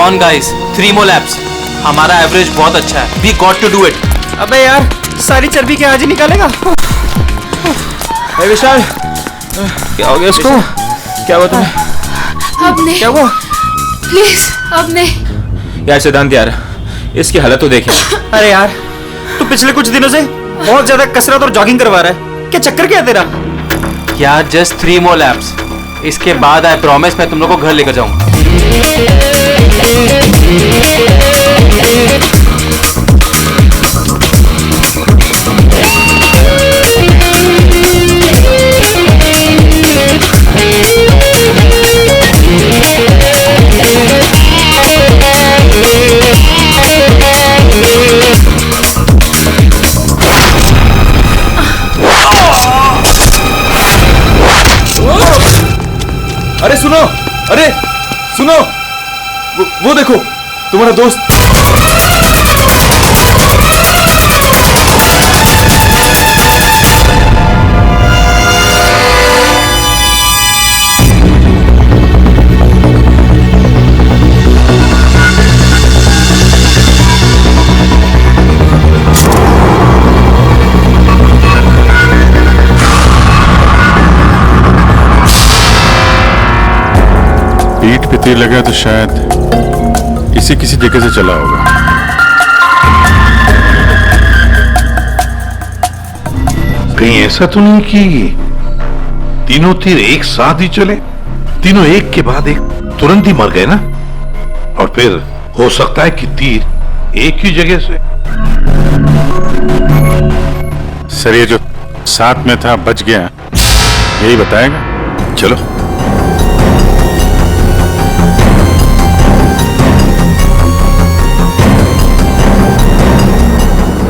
On guys, 3 more laps. हमारा average बहुत अच्छा है. We got to do it. अबे यार, सारी चर्बी क्या आज ही निकालेगा? विशाल, क्या हो गया इसको? क्या हुआ तुम्हें? अब नहीं. क्या हुआ? प्लीज, अब नहीं. यार सिद्धांत यार, इसकी हालत तो देखे. अरे यार, तू पिछले कुछ दिनों से बहुत ज्यादा कसरत और जॉगिंग करवा रहा है. क्या चक्कर क्या है तेरा? यार जस्ट 3 more laps. इसके बाद आई प्रॉमिस मैं तुम लोगों को घर लेकर जाऊंगा. अरे सुनो, अरे सुनो, वो देखो तुम्हारा दोस्त. पीठ पे तीर लगा तो शायद इसी किसी जगह से चला होगा. कहीं ऐसा तो नहीं कि तीनों तीर एक साथ ही चले? तीनों एक के बाद एक तुरंत ही मर गए ना? और फिर हो सकता है कि तीर एक ही जगह से. सर ये जो साथ में था बच गया, यही बताएगा. चलो.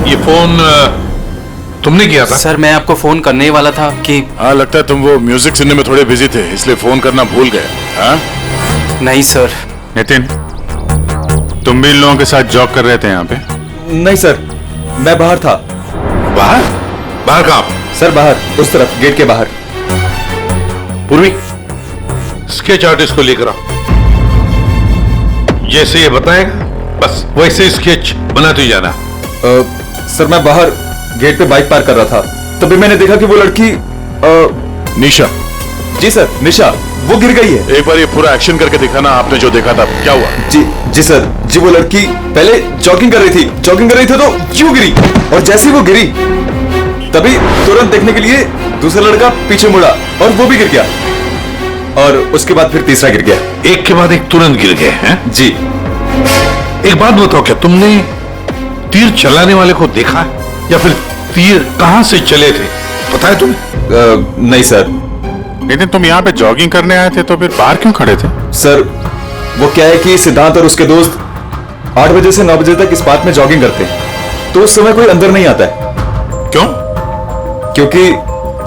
ये फोन तुमने किया था? सर मैं आपको फोन करने ही वाला था कि हाँ लगता है तुम वो म्यूजिक सुनने में थोड़े बिजी थे, इसलिए फोन करना भूल गए. हाँ नहीं सर. नितिन, तुम भी इन लोगों के साथ जॉब कर रहे थे यहाँ पे? नहीं सर, मैं बाहर था. बाहर? बाहर कहाँ? सर बाहर, उस तरफ, गेट के बाहर. पूर्वी, स्केच आर्टिस्ट को लेकर आओ. जैसे ये बताएगा बस वैसे स्केच बनाते ही जाना. सर मैं बाहर गेट पे बाइक पार्क कर रहा था, तभी मैंने देखा कि वो लड़की निशा. जी सर, निशा, वो गिर गई है. एक बार ये पूरा एक्शन करके दिखाना, आपने जो देखा था क्या हुआ? जी सर, जी वो लड़की पहले जॉगिंग कर रही थी तो यूं गिरी, और जैसे ही वो गिरी तभी तुरंत देखने के लिए दूसरा लड़का पीछे मुड़ा और वो भी गिर गया, और उसके बाद फिर तीसरा गिर गया. एक के बाद एक तुरंत गिर गए हैं? जी. एक बात बताओ, क्या तुमने तीर चलाने वाले को देखा है? या फिर तीर कहां से चले थे पता है तुम्हें? नहीं सर. लेकिन तुम यहाँ पे जॉगिंग करने आए थे तो फिर बाहर क्यों खड़े थे? सर वो क्या है कि सिद्धांत और उसके दोस्त 8 बजे से 9 बजे तक इस पार्क में जॉगिंग करते हैं, तो उस समय कोई अंदर नहीं आता है. क्यों? क्योंकि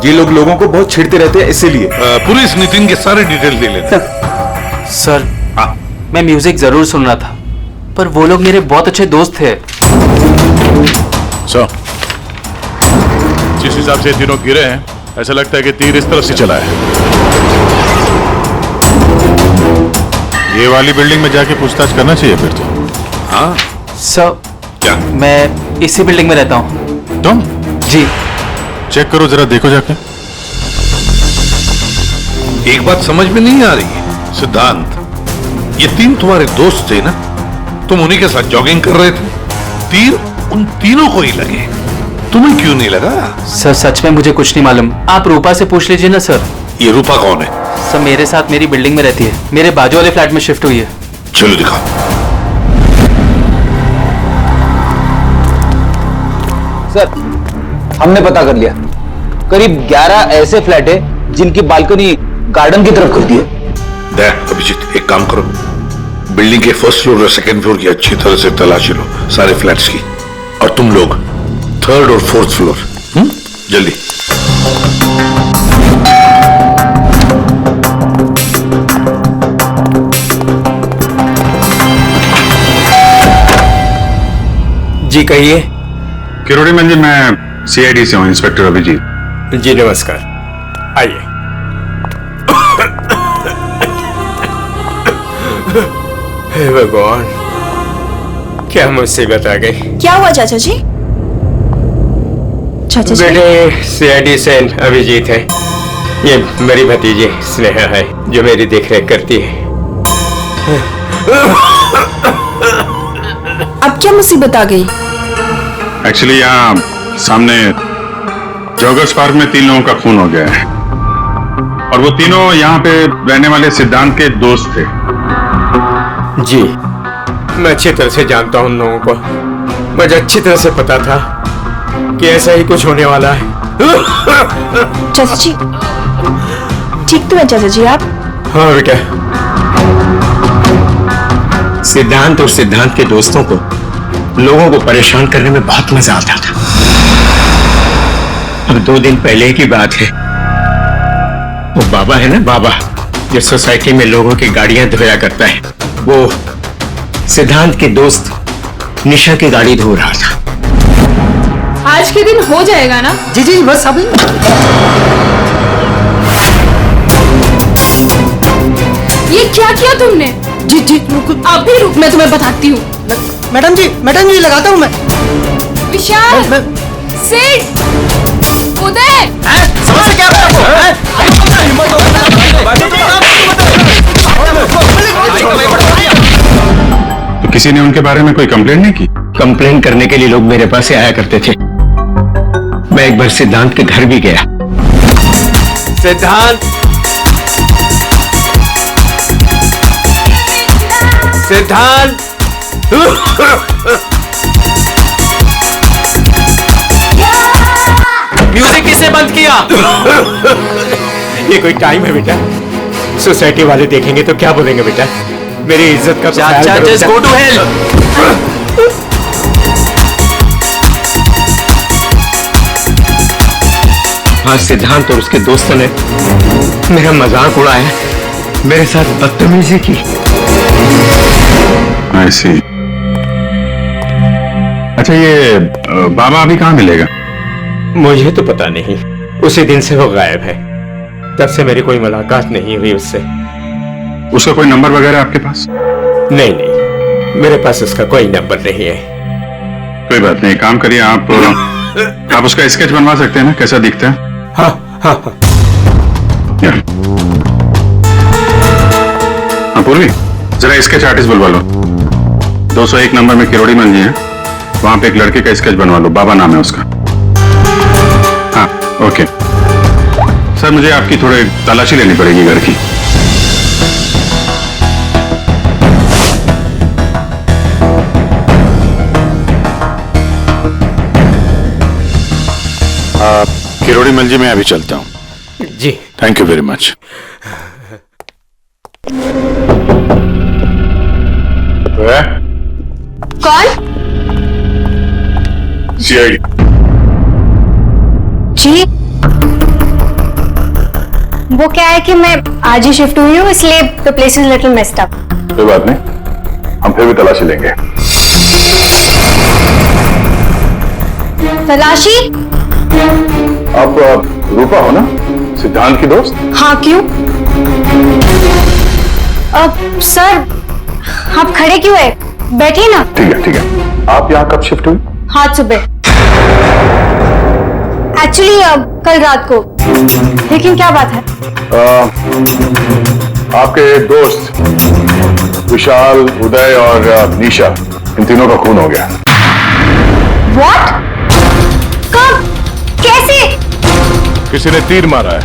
ये लोगों को बहुत छेड़ते रहते हैं, इसीलिए. पुलिस नितिन के सारे डिटेल दे लेते. सर मैं म्यूजिक जरूर सुन रहा था, पर वो लोग मेरे बहुत अच्छे दोस्त थे. सो जिस हिसाब से तीनों गिरे हैं, ऐसा लगता है कि तीर इस तरफ से चला है. ये वाली बिल्डिंग में जाके पूछताछ करना चाहिए फिर तो. हाँ सर क्या? मैं इसी बिल्डिंग में रहता हूँ. तुम? जी. चेक करो जरा, देखो जाके. एक बात समझ में नहीं आ रही है सिद्धांत, ये तीन तुम्हारे दोस्त थे ना? तुम उन्हीं के साथ जॉगिंग कर रहे थे, तीर उन तीनों को ही लगे, तुम्हें क्यों नहीं लगा? सर सच में मुझे कुछ नहीं मालूम, आप रूपा से पूछ लीजिए ना सर. ये रूपा कौन है? सर मेरे साथ मेरी बिल्डिंग में रहती है, मेरे बाजू वाले फ्लैट में शिफ्ट हुई है. चलो दिखाओ. सर हमने पता कर लिया, करीब 11 ऐसे फ्लैट है जिनकी बालकनी गार्डन की तरफ खुलती है. देख अभिजीत, एक काम करो, बिल्डिंग के फर्स्ट फ्लोर और सेकंड फ्लोर की अच्छी तरह से तलाशी लो, सारे फ्लैट्स की, और तुम लोग 3rd और 4th फ्लोर. जल्दी. जी कहिए. किरोड़ी मंदिर, मैं सीआईडी से हूँ, इंस्पेक्टर अभिजीत. जी नमस्कार, आइए. हे भगवान, क्या मुसीबत आ गई। क्या हुआ चाचा जी? चाचा जी, बेटे सीआईडी से अभिजीत है, ये मेरी भतीजी स्नेहा है जो मेरी देखरेख करती है। अब क्या मुसीबत आ गई? एक्चुअली यहाँ सामने जॉगर्स पार्क में 3 लोगों का खून हो गया है और वो तीनों यहाँ पे रहने वाले सिद्धांत के दोस्त थे। जी, मैं अच्छी तरह से जानता हूँ उन लोगों को। मुझे अच्छी तरह से पता था कि ऐसा ही कुछ होने वाला है। चाचा जी ठीक तो है चाचा जी आप? हाँ बेटा, सिद्धांत और सिद्धांत के दोस्तों को लोगों को परेशान करने में बहुत मजा आता था। अब 2 दिन पहले की बात है, वो बाबा है ना, बाबा जो सोसाइटी में लोगों की गाड़ियां धोया करता है, वो सिद्धांत के दोस्त निशा की गाड़ी धो रहा था। आज के दिन हो जाएगा ना? जी जी बस अभी। ये क्या किया तुमने? जी जी रुको। आप भी रुक, मैं तुम्हें बताती हूँ। मैडम जी लगाता हूँ मैं। विशाल, सिड, उदय, समझ से क्या तो किसी ने उनके बारे में कोई कंप्लेंट नहीं की? कंप्लेन करने के लिए लोग मेरे पास से आया करते थे। मैं एक बार सिद्धांत के घर भी गया। सिद्धांत, सिद्धांत, म्यूजिक किसने बंद किया? ये कोई टाइम है बेटा? सोसाइटी वाले देखेंगे तो क्या बोलेंगे बेटा? मेरी इज्जत का तो ख्याल चाचा, करो जस्ट बेटा। Go to hell. आज सिद्धांत और उसके दोस्तों ने मेरा मजाक उड़ाया, मेरे साथ बदतमीजी की। I see। अच्छा, ये बाबा अभी कहाँ मिलेगा? मुझे तो पता नहीं, उसी दिन से वो गायब है। तब से मेरी कोई मुलाकात नहीं हुई उससे। उसका कोई नंबर वगैरह आपके पास? नहीं नहीं, मेरे पास उसका कोई नंबर नहीं है। कोई बात नहीं, काम करिए आप उसका स्केच बनवा सकते हैं ना, कैसा दिखता है? हाँ हाँ हाँ। हाँ पूर्वी, जरा स्केच आर्टिस्ट बुलवा लो। 201 नंबर में किरोड़ी मंजी है, वहां पे एक लड़के का स्केच बनवा लो, बाबा नाम है उसका। हाँ ओके सर, मुझे आपकी थोड़ी तलाशी लेनी पड़ेगी घर की। किरोड़ी मंजी में अभी चलता हूँ। जी थैंक यू वेरी मच। कौन? सीआईडी। जी, वो क्या है कि मैं आज ही शिफ्ट हुई हूँ, इसलिए the place is little messed up. कोई बात नहीं, हम फिर भी तलाशी लेंगे। तलाशी? आप रूपा हो ना, सिद्धांत की दोस्त? हाँ क्यों? सर आप खड़े क्यों है? बैठिए ना। ठीक है। आप यहाँ कब शिफ्ट हुई? आज सुबह, एक्चुअली कल रात को। लेकिन क्या बात है? आपके दोस्त विशाल, उदय और निशा, इन तीनों का खून हो गया। व्हाट? कब? कैसे? किसी ने तीर मारा है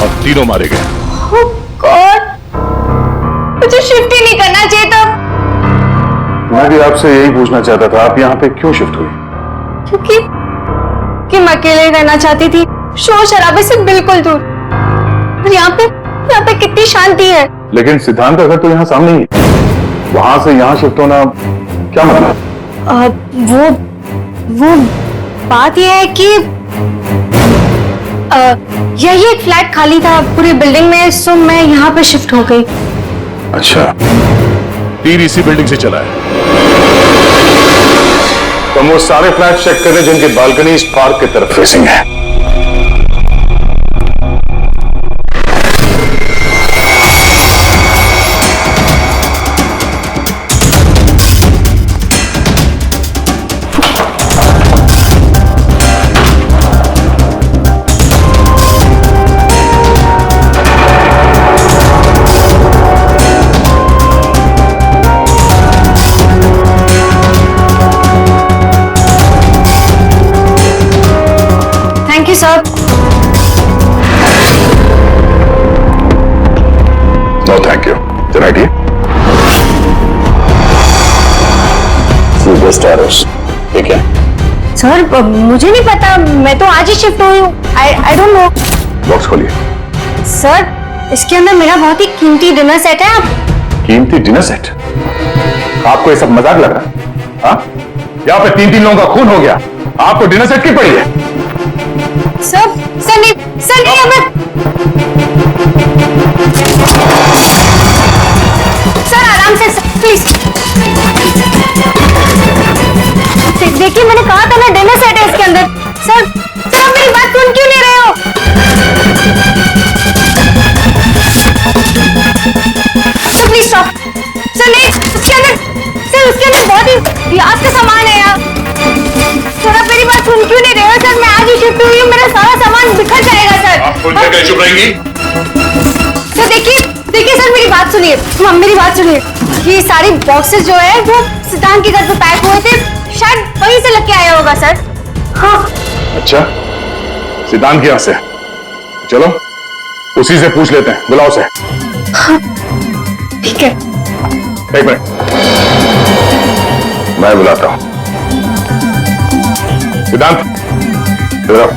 और तीनों मारे गए। Oh God! मुझे शिफ्ट ही नहीं करना चाहिए था। मैं भी आपसे यही पूछना चाहता था, आप यहाँ पे क्यों शिफ्ट हुई? क्योंकि मैं अकेले रहना चाहती थी, शोर शराबे से बिल्कुल दूर। और यहाँ पे कितनी शांति है। लेकिन सिद्धांत का घर तो यहाँ सामने ही, वहां से यहाँ शिफ्ट होना क्या मतलब? वो बात यह है कि यही एक फ्लैट खाली था पूरी बिल्डिंग में, सो मैं यहाँ पे शिफ्ट हो गई। अच्छा, तीर इसी बिल्डिंग से चला है। तो हम वो सारे फ्लैट चेक कर रहे हैं जिनकी बालकनी इस पार्क की तरफ फेसिंग है। Sir. No thank you. Right, ठीक है। सर मुझे नहीं पता, मैं तो आज ही शिफ्ट हुई हूँ। I don't know. बॉक्स खोलिए। सर इसके अंदर मेरा बहुत ही कीमती डिनर सेट है। कीमती डिनर सेट? आपको ये सब मजाक लग रहा है? हाँ? यहाँ पे 3 लोगों का खून हो गया, आपको डिनर सेट की पड़ी है? सर नहीं हमें। सर आराम से प्लीज। देखिए मैंने कहा था ना डिनर सेट है इसके अंदर। सर आप मेरी बात सुन क्यों नहीं रहे हो? Sir please stop. सर नहीं, उसके अंदर बहुत ही ग्लास का सामान है यार। सर आप मेरी बात सुन क्यों नहीं रहे हो? सर मैं आज ही शिफ्ट हुई हूँ, मेरा सारा सामान बिखर जाएगा सर। आप चुप रहेंगी? सर देखिए सर मेरी बात सुनिए। मेरी बात सुनिए। ये सारी बॉक्सेस जो है वो सिद्धांत के घर पे पैक हुए थे, शायद वहीं से लेके आया होगा सर। हाँ। अच्छा, सिद्धांत के यहाँ से? चलो उसी से पूछ लेते हैं, बुलाओ से। हाँ ठीक है। एक मिनट, मैं बुलाता हूं। सिद्धांत इधर आओ।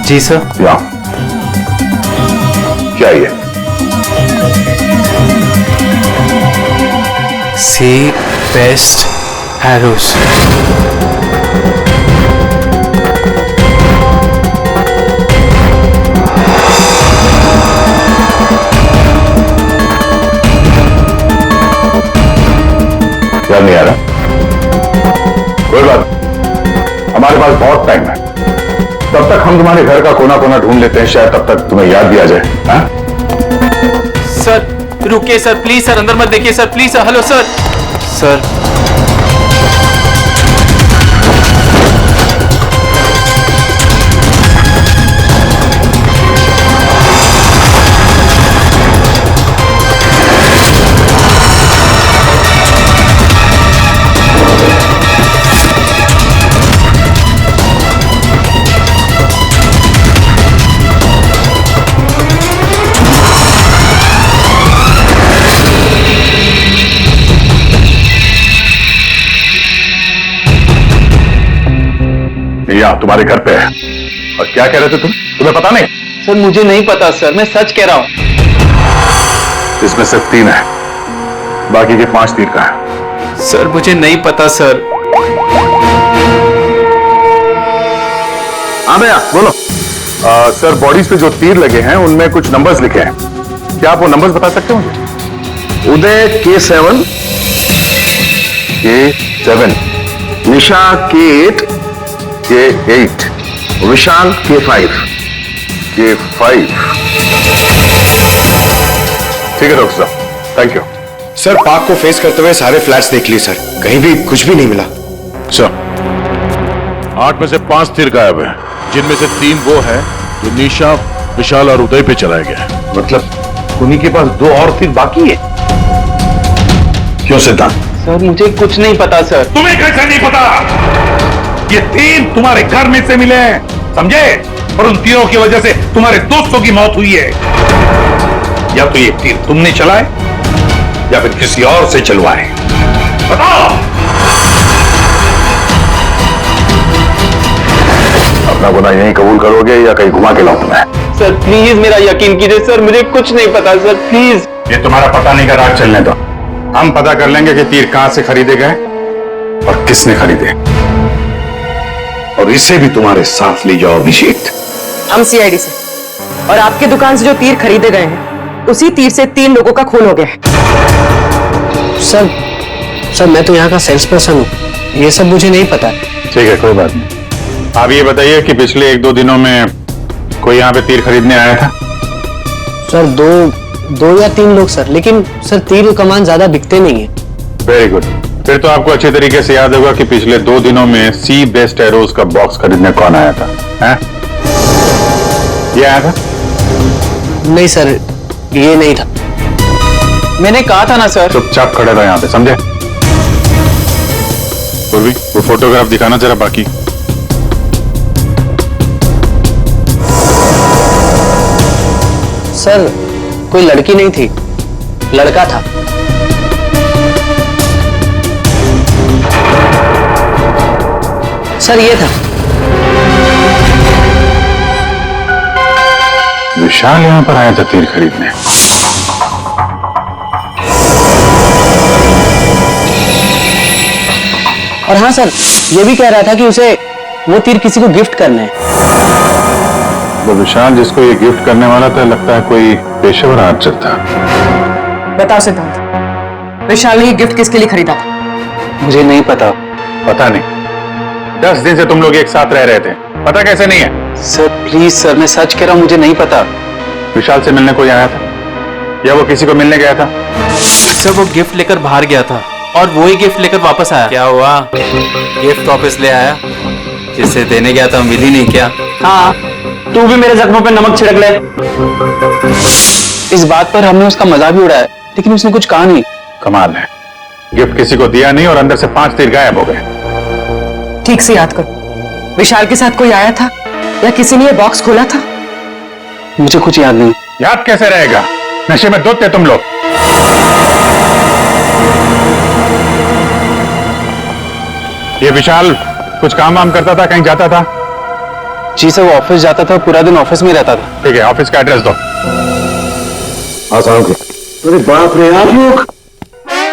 जी सर। यहाँ क्या ये? सी बेस्ट एरोज। याद नहीं आ रहा? कोई बात, हमारे पास बहुत टाइम है, तब तक हम तुम्हारे घर का कोना कोना ढूंढ लेते हैं, शायद तब तक तुम्हें याद भी आ जाए। हाँ? सर रुकिए सर, प्लीज सर, अंदर मत देखिए sir, please sir. Hello sir. Sir यहाँ तुम्हारे घर पे है। और क्या कह रहे थे तुम? तुम्हें पता नहीं? सर मुझे नहीं पता सर, मैं सच कह रहा हूं। इसमें सिर्फ 3 है, बाकी के 5 तीर का है। सर मुझे नहीं पता सर। हाँ भैया बोलो। सर बॉडीज पे जो तीर लगे हैं उनमें कुछ नंबर्स लिखे हैं, क्या आप वो नंबर्स बता सकते हो मुझे? उदय K7, K7, निशा K8, K8, विशाल K5। K5। ठीक है डॉक्टर साहब, थैंक यू। सर पार्क को फेस करते हुए सारे फ्लैट्स देख लिए सर, कहीं भी कुछ भी नहीं मिला। सर 8 में से 5 तीर गायब है, जिनमें से 3 वो है जो निशा, विशाल और उदय पे चलाया गया है। मतलब उन्हीं के पास 2 और तीर बाकी है? क्यों सिद्धांत? सर मुझे कुछ नहीं पता सर। तुम्हें कैसे नहीं पता? ये 3 तुम्हारे घर में से मिले हैं, समझे? और उन तीरों की वजह से तुम्हारे दोस्तों की मौत हुई है। या तो ये तीर तुमने चलाए या फिर किसी और से चलवाए, बताओ। अपना गुनाह यहीं कबूल करोगे या कहीं घुमा के लाऊं तुम्हें? सर प्लीज मेरा यकीन कीजिए सर, मुझे कुछ नहीं पता सर, प्लीज। ये तुम्हारा पता नहीं का राज चलने दो, हम पता कर लेंगे कि तीर कहां से खरीदे गए और किसने खरीदे, और इसे भी तुम्हारे साथ ले जाओ अभिषेक। हम सीआईडी से, और आपके दुकान से जो तीर खरीदे गए हैं उसी तीर से 3 लोगों का खून हो गया है। सर मैं तो यहाँ का सेल्स पर्सन हूँ, ये सब मुझे नहीं पता। ठीक है कोई बात नहीं। आप ये बताइए कि पिछले 1-2 दिनों में कोई यहाँ पे तीर खरीदने आया था? सर दो या 3 लोग सर, लेकिन सर तीर कमान ज्यादा बिकते नहीं है। वेरी गुड, फिर तो आपको अच्छे तरीके से याद होगा कि पिछले 2 दिनों में सी बेस्ट एरोज का बॉक्स खरीदने कौन आया था? हैं? ये आया था? नहीं सर, ये नहीं था। मैंने कहा था ना सर। चुपचाप खड़े रहो यहाँ पे, समझे? पूर्वी वो फोटोग्राफ दिखाना जरा बाकी। सर कोई लड़की नहीं थी, लड़का था। सर ये था। विशाल यहाँ पर आया था तीर खरीदने। और हाँ सर, ये भी कह रहा था कि उसे वो तीर किसी को गिफ्ट करने हैं। वो विशाल जिसको ये गिफ्ट करने वाला था, लगता है कोई पेशेवर आर्चर था। बताओ सिद्धांत, विशाल ने ये गिफ्ट किसके लिए खरीदा था? मुझे नहीं पता। पता नहीं? 10 दिन से तुम लोग एक साथ रह रहे थे, पता कैसे नहीं है? सर प्लीज सर, मैं सच कह रहा हूँ, मुझे नहीं पता। विशाल से मिलने कोई आया था या वो किसी को मिलने गया था? सर वो गिफ्ट लेकर बाहर गया था और वो ही गिफ्ट लेकर वापस आया। क्या हुआ, गिफ्ट वापस ले आया? जिसे देने गया था मिली नहीं क्या? हाँ, तू भी मेरे जख्मों पे नमक छिड़क ले। इस बात पर हमने उसका मजाक भी उड़ाया, लेकिन उसने कुछ कहा नहीं। कमाल है, गिफ्ट किसी को दिया नहीं और अंदर से 5 तीर गायब हो गए। ठीक से याद करो, विशाल के साथ कोई आया था या किसी ने ये बॉक्स खोला था? मुझे कुछ याद नहीं। याद कैसे रहेगा, नशे में धुत थे तुम लोग। ये विशाल कुछ काम वाम करता था, कहीं जाता था? जी सर, वो ऑफिस जाता था, पूरा दिन ऑफिस में रहता था। ठीक है, ऑफिस का एड्रेस दो। अरे बाप रे, आप लोग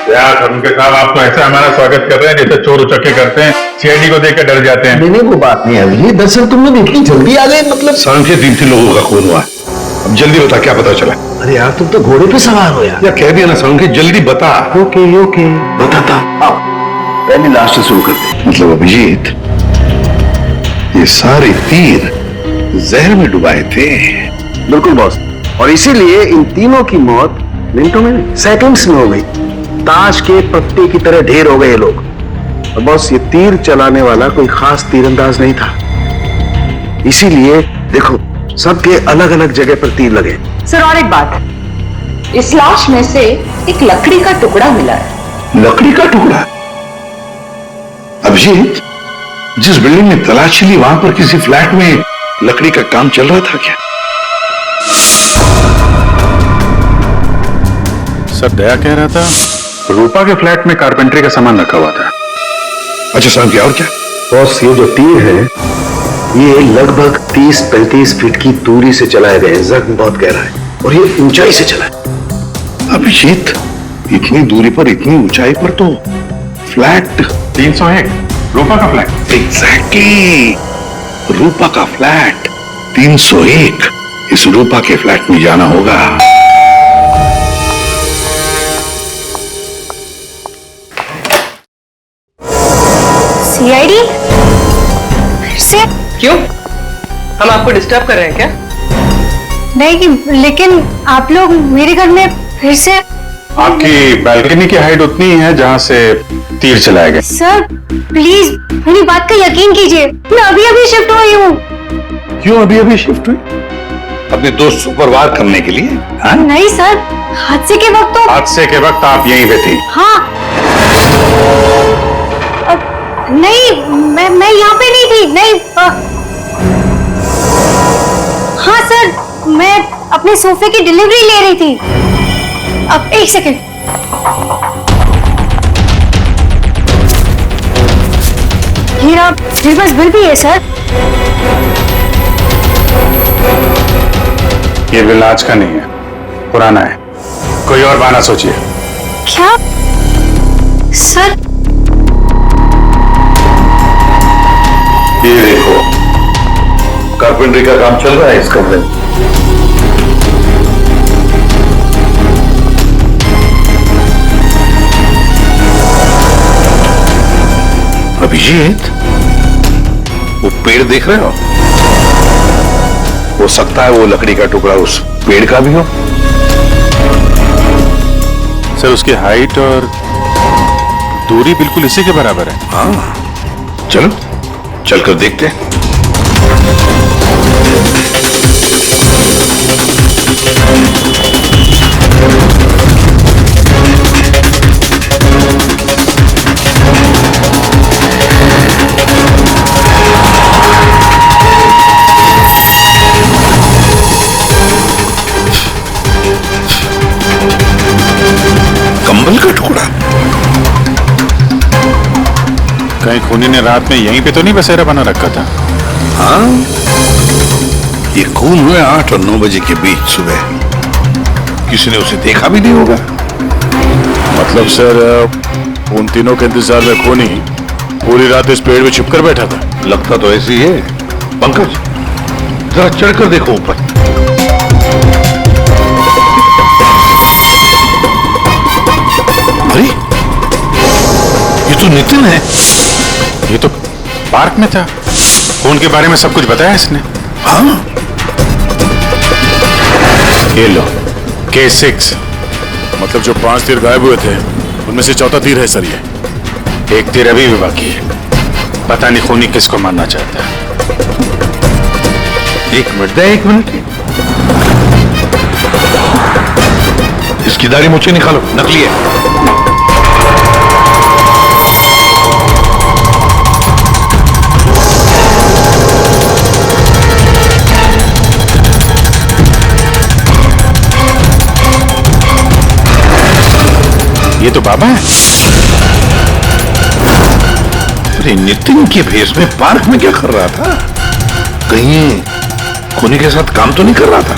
यार उनके साहब आपको ऐसा हमारा स्वागत कर रहे हैं जैसे चोर उचक्के करते हैं, सीआईडी को देख कर डर जाते हैं। नहीं, वो बात नहीं है। ये दरअसल तुम लोग इतनी जल्दी आ गए, मतलब सांख्य 3 लोगों का खून हुआ। अब जल्दी बता, क्या पता चला? अरे यार, तुम तो घोड़े पे सवार हो यार। या कह दिया ना सांख्य, जल्दी बता। ओके बताता। अब पहले लास्ट से शुरू करते हैं। मतलब अभिजीत, ये सारे तीर जहर में डुबाए थे। बिल्कुल बॉस, और इसीलिए इन तीनों की मौत मिनटों में नहीं, सेकंड्स में हो गई। ताश के पत्ते की तरह ढेर हो गए ये लोग। और बॉस, ये तीर चलाने वाला कोई खास तीरंदाज नहीं था, इसीलिए देखो सबके अलग अलग जगह पर तीर लगे। सर और एक बात, इस लाश में से एक लकड़ी का टुकड़ा मिला है। लकड़ी का टुकड़ा? अभिजीत, जिस बिल्डिंग में तलाशी ली वहां पर किसी फ्लैट में लकड़ी का काम चल रहा था क्या? सर दया कह रहा था रूपा के फ्लैट में कारपेंटरी का सामान रखा हुआ था। अच्छा सांख्य, और क्या? बॉस, ये जो तीर है ये लगभग 30-35 फीट की दूरी से चलाए गए। जख्म बहुत गहरा है और ये ऊंचाई से चला है। अभिजीत, इतनी दूरी पर, इतनी ऊंचाई पर तो फ्लैट 301 रूपा का फ्लैट। एग्जैक्टली, रूपा का फ्लैट 301। इस रूपा के फ्लैट में जाना होगा। सीआईडी? फिर से? क्यों, हम आपको डिस्टर्ब कर रहे हैं क्या? नहीं, लेकिन आप लोग मेरे घर में फिर से? आपकी बालकनी की हाइट उतनी ही है जहां से तीर चलाए गए। सर प्लीज मेरी बात का यकीन कीजिए, मैं अभी अभी शिफ्ट हुई हूँ। क्यों अभी अभी शिफ्ट हुई? अपने दोस्त को परवार करने के लिए? हाँ? नहीं सर, हादसे के वक्त तो। हादसे के वक्त आप यहीं पे थी? हाँ। नहीं, मैं यहाँ पे नहीं थी। नहीं। हाँ सर, मैं अपने सोफे की डिलीवरी ले रही थी। अब एक सेकंड। मेरा बस बिल भी है सर। ये बिल आज का नहीं है, पुराना है। कोई और बहाना सोचिए। क्या सर? ये देखो, कारपेंटरी का काम चल रहा है इस कमरे में। अभिजीत, वो पेड़ देख रहे हो सकता है वो लकड़ी का टुकड़ा उस पेड़ का भी हो। सर उसकी हाइट और दूरी बिल्कुल इसी के बराबर है। हाँ, चलो चलकर देखते हैं। खूनी ने रात में यहीं पे तो नहीं बसेरा बना रखा था? हाँ, ये खून हुए 8 और 9 बजे के बीच सुबह। किसी ने उसे देखा भी नहीं होगा। मतलब सर उन तीनों के इंतजार में खूनी पूरी रात इस पेड़ में छिपकर बैठा था। लगता तो ऐसी है। पंकज, जरा चढ़कर देखो ऊपर। अरे, ये तो नितिन है। ये तो पार्क में था। खून के बारे में सब कुछ बताया इसने। हाँ, ये लो K6। मतलब जो 5 तीर गायब हुए थे उनमें से चौथा तीर है सर ये। एक तीर अभी भी बाकी है। पता नहीं खूनी किसको मारना चाहता है। एक मिनट। इसकी दाढ़ी मुझे निकालो, नकली है। ये तो बाबा है। अरे नितिन के भेष में पार्क में क्या कर रहा था? कहीं खूनी के साथ काम तो नहीं कर रहा था?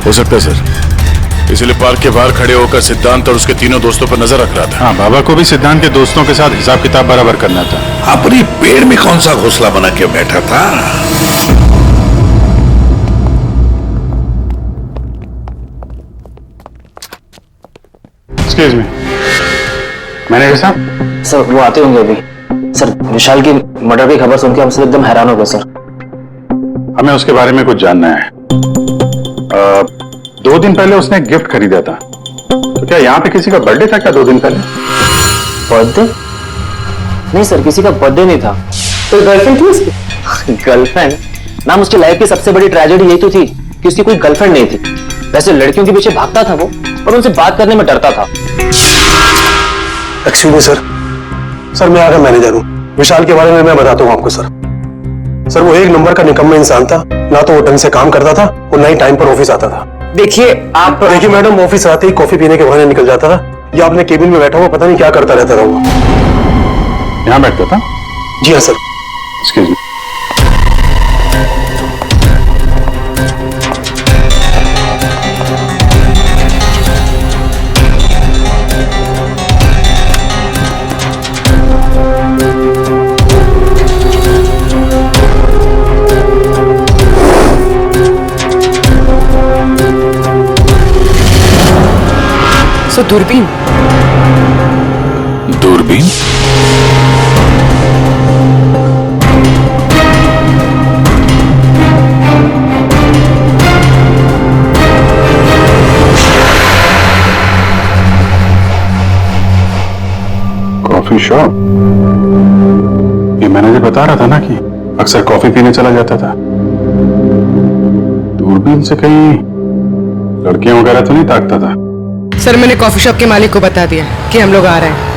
हो सकता है सर, इसलिए पार्क के बाहर खड़े होकर सिद्धांत और उसके तीनों दोस्तों पर नजर रख रहा था। हाँ, बाबा को भी सिद्धांत के दोस्तों के साथ हिसाब किताब बराबर करना था। अपनी पेड़ में कौन सा घोंसला बना के बैठा था? एक्सक्यूज मी, मैनेजर साहब। सर वो आते होंगे अभी। सर विशाल की मर्डर की खबर सुन के हम सब एकदम हैरान हो गए सर। हमें उसके बारे में कुछ जानना है। 2 दिन पहले उसने एक गिफ्ट खरीदा था, तो क्या यहाँ पे किसी का बर्थडे था क्या 2 दिन पहले? बर्थडे? नहीं सर, किसी का बर्थडे नहीं था। तो गर्लफ्रेंड थी उसकी? गर्लफ्रेंड? नाम, उसकी लाइफ की सबसे बड़ी ट्रेजेडी यही तो थी कि उसकी कोई गर्लफ्रेंड नहीं थी। वैसे लड़कियों के पीछे भागता था वो, और उनसे बात करने में डरता था। एक्सक्यूज मी सर, मैं आगे मैनेजर हूँ। विशाल के बारे में मैं बताता हूँ आपको सर। वो 1 नंबर का निकम्मा इंसान था। ना तो वो ढंग से काम करता था और ना ही टाइम पर ऑफिस आता था। देखिए मैडम, ऑफिस आते ही कॉफी पीने के बहाने निकल जाता था, या अपने केबिन में बैठा हुआ पता नहीं क्या करता रहता था वो। यहाँ बैठता था? जी हाँ सर। Excuse me. दूरबीन। Coffee shop? ये मैनेजर बता रहा था ना कि अक्सर कॉफी पीने चला जाता था। दूरबीन से कहीं लड़कियां वगैरह तो नहीं ताकता था? सर मैंने कॉफी शॉप के मालिक को बता दिया कि हम लोग आ रहे हैं।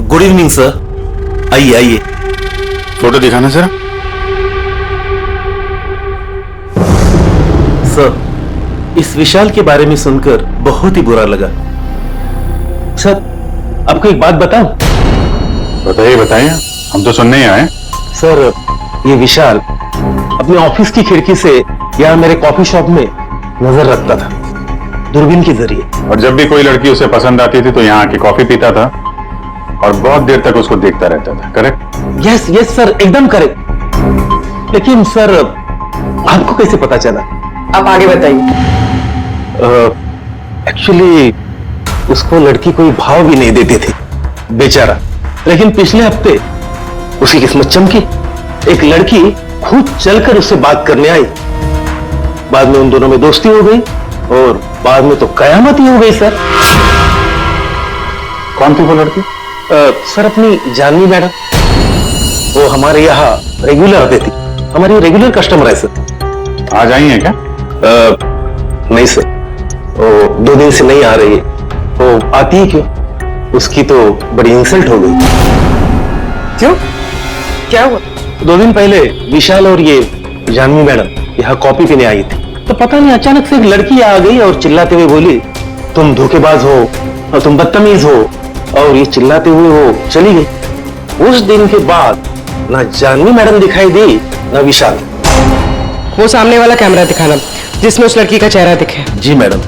गुड इवनिंग सर, आइए। फोटो दिखाना जरा। सर, इस विशाल के बारे में सुनकर बहुत ही बुरा लगा। सर, आपको एक बात बताऊं? बताइए, हम तो सुनने ही आए। सर, ये विशाल अपने ऑफिस की खिड़की से यहाँ मेरे कॉफी शॉप में नजर रखता था, दूरबीन के जरिए। और जब भी कोई लड़की उसे पसंद आती थी तो यहाँ आके कॉफी पीता था और बहुत देर तक उसको देखता रहता था। करेक्ट? यस सर, एकदम करेक्ट। लेकिन सर, आपको कैसे पता चला? आप आगे बताइए। एक्चुअली उसको लड़की कोई भाव भी नहीं देती थी, बेचारा। लेकिन पिछले हफ्ते उसकी किस्मत चमकी। एक लड़की खुद चलकर उससे बात करने आई। बाद में उन दोनों में दोस्ती हो गई और बाद में तो कयामत ही हो गई सर। कौन थी वो लड़की? सर, अपनी जानवी मैडम। वो हमारे यहाँ रेगुलर आती थी, हमारी रेगुलर कस्टमर है सर। आज आई है क्या? नहीं सर, वो 2 दिन से नहीं आ रही है। वो आती है क्यों? उसकी तो बड़ी इंसल्ट हो गई। क्यों? क्या हुआ? 2 दिन पहले विशाल और ये जानवी मैडम यहाँ कॉफी पीने आई थी, तो पता नहीं अचानक से एक लड़की आ गई और चिल्लाते हुए बोली, तुम धोखेबाज हो और तुम बदतमीज हो, और ये चिल्लाते हुए वो चली गई। उस दिन के बाद ना जानवी मैडम दिखाई दी ना विशाल। वो सामने वाला कैमरा दिखाना जिसमें उस लड़की का चेहरा दिखे। जी मैडम।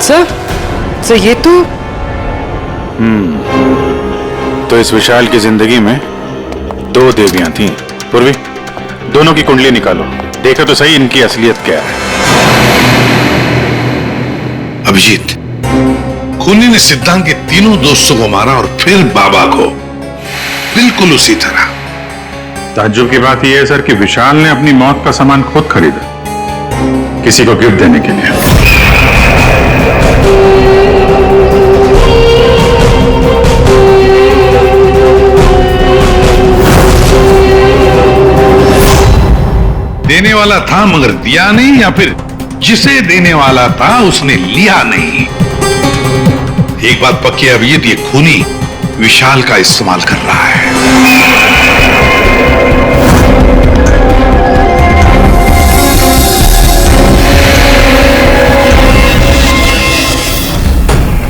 सर ये तो इस विशाल की जिंदगी में दो देवियां थीं। पूर्वी, दोनों की कुंडली निकालो, देखो तो सही इनकी असलियत क्या है। अभिजीत, खूनी ने सिद्धांत के तीनों दोस्तों को मारा और फिर बाबा को, बिल्कुल उसी तरह। ताज्जुब की बात यह है सर कि विशाल ने अपनी मौत का सामान खुद खरीदा, किसी को गिफ्ट देने के लिए। देने वाला था मगर दिया नहीं, या फिर जिसे देने वाला था उसने लिया नहीं। एक बात पक्की है अभिजीत, ये खूनी विशाल का इस्तेमाल कर रहा है।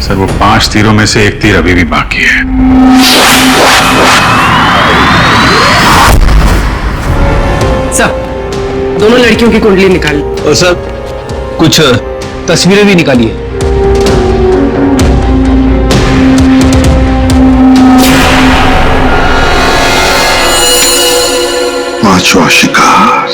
सर वो 5 तीरों में से एक तीर अभी भी बाकी है। सर, दोनों लड़कियों की कुंडली निकाली। और सर कुछ तस्वीरें भी निकाली है। पांचवा शिकार।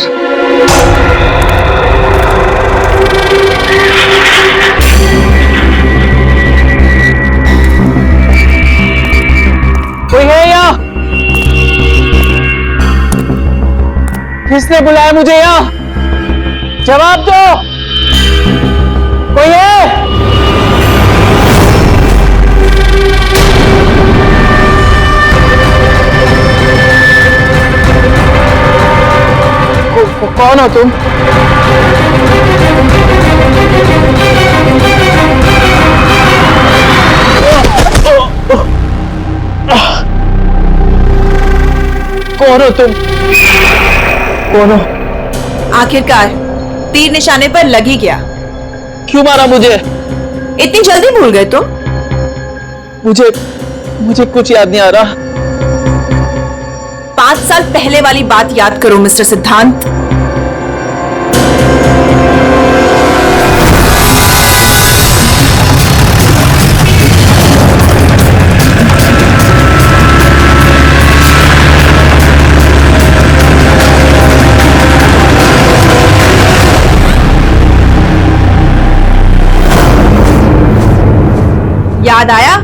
कोई है यहाँ? किसने बुलाया मुझे यहाँ? जवाब दो। कोई है? कौन हो तुम? कौन हो तुम? कौन हो? आखिरकार तीर निशाने पर लग ही गया। क्यों मारा मुझे? इतनी जल्दी भूल गए तुम? मुझे कुछ याद नहीं आ रहा। 5 साल पहले वाली बात याद करो मिस्टर सिद्धांत। याद आया?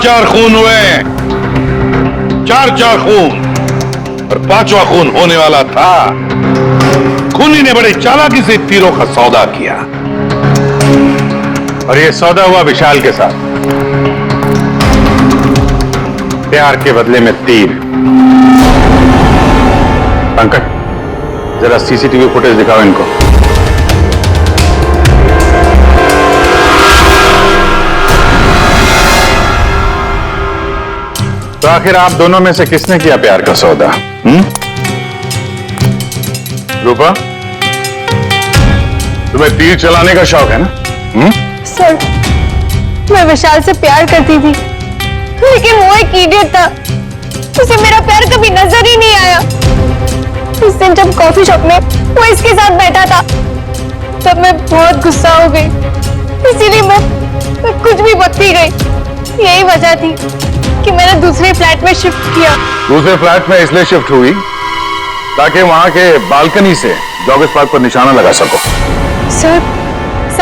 चार खून हुए, चार खून, और 5वां खून होने वाला था। खूनी ने बड़े चालाकी से तीरों का सौदा किया, और ये सौदा हुआ विशाल के साथ। प्यार के बदले में तीर। पंकज, जरा सीसीटीवी फुटेज दिखाओ इनको। तो आखिर आप दोनों में से किसने किया प्यार का सौदा? रूपा, तुम्हें तीर चलाने का शौक है ना? सर, मैं विशाल से प्यार करती थी, लेकिन वो एक इडियट था। उसे मेरा प्यार कभी नजर ही नहीं आया। उस दिन जब कॉफी शॉप में वो इसके साथ बैठा था, तब मैं बहुत गुस्सा हो गई, इसीलिए मैं कुछ भी बकती गई। यही वजह थी कि मैंने दूसरे फ्लैट में शिफ्ट किया। दूसरे फ्लैट में इसलिए शिफ्ट हुई ताकि वहां के बालकनी से जॉगर्स पार्क पर निशाना लगा सको। सर,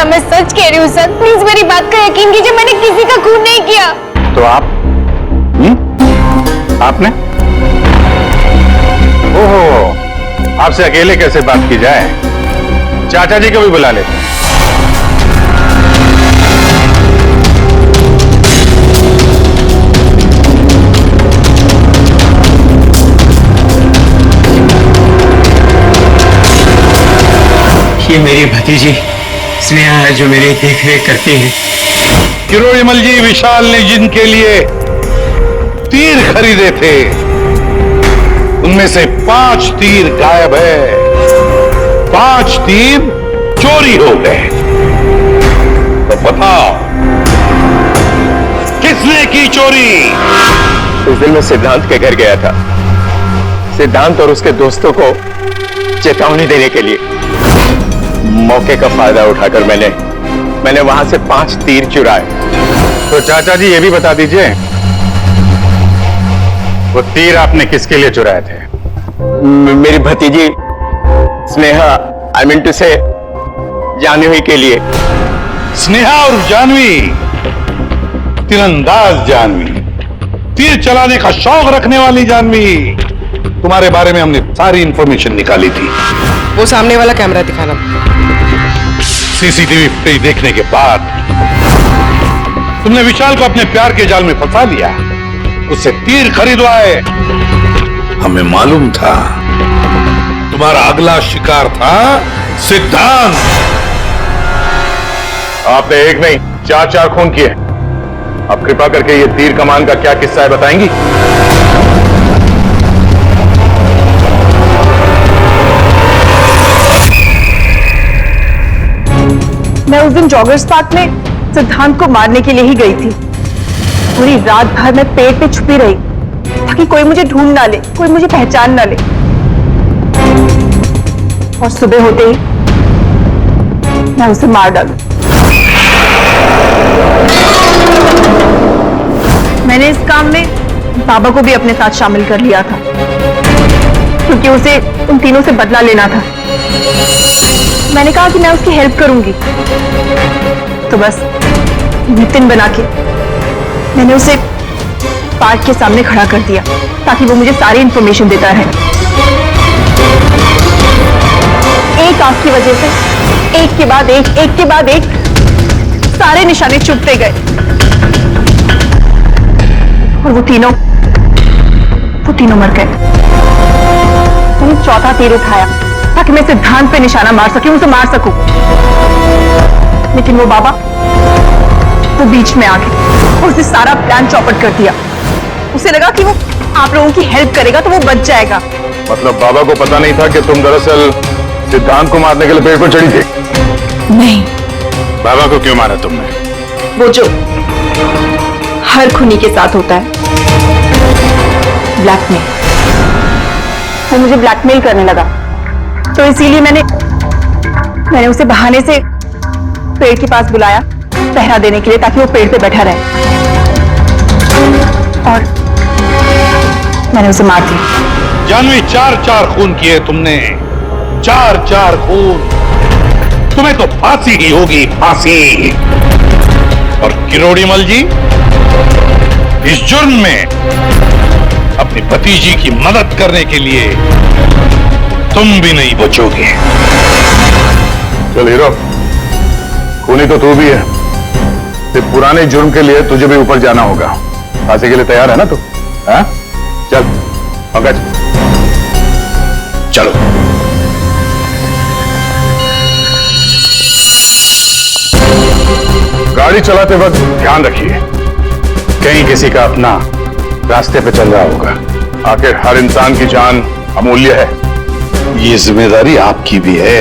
मैं सच कह रही हूँ सर, प्लीज मेरी बात का यकीन कीजिए, मैंने किसी का खून नहीं किया। तो आप? आपने? ओहो, आपसे अकेले कैसे बात की जाए? चाचा जी को भी बुला लेते हैं। ये मेरी भतीजी स्नेहा है जो मेरी देख रेख करती है। किरोड़ीमल जी, विशाल ने जिनके लिए तीर खरीदे थे उनमें से 5 तीर गायब है। 5 तीर चोरी हो गए। तो बताओ किसने की चोरी? उस दिन मैं सिद्धांत के घर गया था, सिद्धांत और उसके दोस्तों को चेतावनी देने के लिए। मौके का फायदा उठाकर मैंने वहां से 5 तीर चुराए। तो चाचा जी ये भी बता दीजिए, वो तीर आपने किसके लिए चुराए थे? मेरी भतीजी स्नेहा, आई मीन टू से जानवी के लिए। स्नेहा और जानवी, तीरंदाज जानवी, तीर चलाने का शौक रखने वाली जानवी, तुम्हारे बारे में हमने सारी इंफॉर्मेशन निकाली थी। वो सामने वाला कैमरा दिखाना। सीसीटीवी फुटेज देखने के बाद तुमने विशाल को अपने प्यार के जाल में फंसा लिया, उससे तीर खरीदवाए। हमें मालूम था तुम्हारा अगला शिकार था सिद्धांत। आपने एक नहीं 4 खून किए। अब कृपा करके ये तीर कमान का क्या किस्सा है बताएंगी? मैं उस दिन जॉगर्स पार्क में सिद्धांत को मारने के लिए ही गई थी। पूरी रात भर मैं पेड़ पे छुपी रही ताकि कोई मुझे ढूंढ ना ले, कोई मुझे पहचान ना ले। और सुबह होते ही मैं उसे मार डालूं। मैंने इस काम में बाबा को भी अपने साथ शामिल कर लिया था क्योंकि उसे उन तीनों से बदला लेना था। मैंने कहा कि मैं उसकी हेल्प करूंगी, तो बस नितिन बना के मैंने उसे पार्क के सामने खड़ा कर दिया ताकि वो मुझे सारी इंफॉर्मेशन देता रहे। एक आंख की वजह से एक के बाद एक सारे निशाने चुभते गए और वो तीनों मर गए। मैंने चौथा तीर उठाया ताकि मैं सिद्धांत पे निशाना मार सकूं, उसे मार सकूं, लेकिन वो बाबा वो बीच में आ गए, उसने सारा प्लान चौपट कर दिया। उसे लगा कि वो आप लोगों की हेल्प करेगा तो वो बच जाएगा। मतलब बाबा को पता नहीं था कि तुम दरअसल सिद्धांत को मारने के लिए पेड़ पर चढ़ी थी? नहीं। बाबा को क्यों मारा तुमने? वो जो हर खूनी के साथ होता है, ब्लैकमेल। वो मुझे ब्लैकमेल करने लगा, तो इसीलिए मैंने उसे बहाने से पेड़ के पास बुलाया पहरा देने के लिए ताकि वो पेड़ पे बैठा रहे, और मैंने उसे मार दिया। जानवी, 4 खून किए तुमने, 4 खून। तुम्हें तो फांसी ही होगी, फांसी। और किरोड़ीमल जी, इस जुर्म में अपनी भतीजी की मदद करने के लिए तुम भी नहीं बचोगे। चल हीरो, खूनी तो तू भी है, ते पुराने जुर्म के लिए तुझे भी ऊपर जाना होगा। फांसी के लिए तैयार है ना तू? हाँ? चल पंकज, चलो। गाड़ी चलाते वक्त ध्यान रखिए, कहीं किसी का अपना रास्ते पे चल रहा होगा। आखिर हर इंसान की जान अमूल्य है। ये जिम्मेदारी आपकी भी है।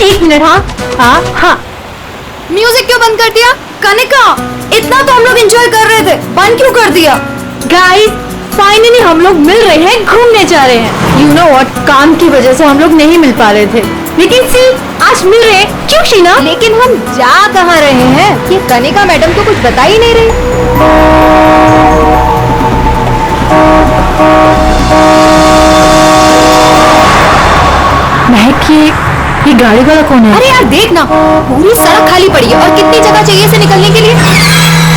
एक मिनट। हाँ, म्यूजिक क्यों बंद कर दिया? कनिका, इतना तो हम लोग एंजॉय कर रहे थे, बंद क्यों कर दिया? गाइस, फाइनली हम लोग मिल रहे हैं, घूमने जा रहे हैं। यू नो व्हाट, काम की वजह से हम लोग नहीं मिल पा रहे थे, लेकिन सी आज मिल रहे हैं। क्यों शीना? लेकिन हम जा कहाँ रहे हैं? ये कनिका मैडम तो कुछ बता ही नहीं रही। महक, ये गाड़ी वाला कौन है? अरे यार देख ना, पूरी सड़क खाली पड़ी है और कितनी जगह चाहिए इसे निकलने के लिए।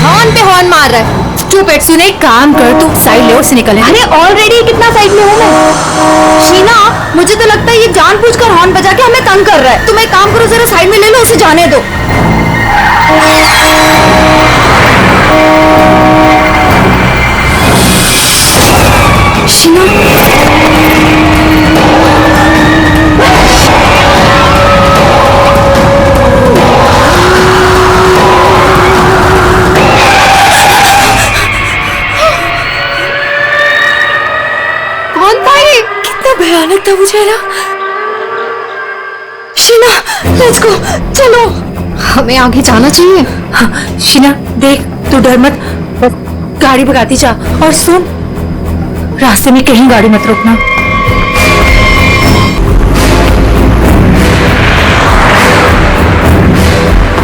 हॉर्न पे हॉर्न मार रहा है। स्टूपिड, सुने, काम कर, तू साइड ले और से निकल। अरे ऑलरेडी कितना साइड में हूँ मैं। शीना, मुझे तो लगता है ये जानबूझकर हॉर्न बजा के हमें तंग कर रहा है। तुम एक काम करो, जरा साइड में ले लो, उसे जाने दो। भयानक था वो चेहरा। शीना, लेट्स गो, चलो। हमें आगे जाना चाहिए। हाँ, शीना देख, तू डर मत, गाड़ी भगाती जा। और सुन, रास्ते में कहीं गाड़ी मत रोकना।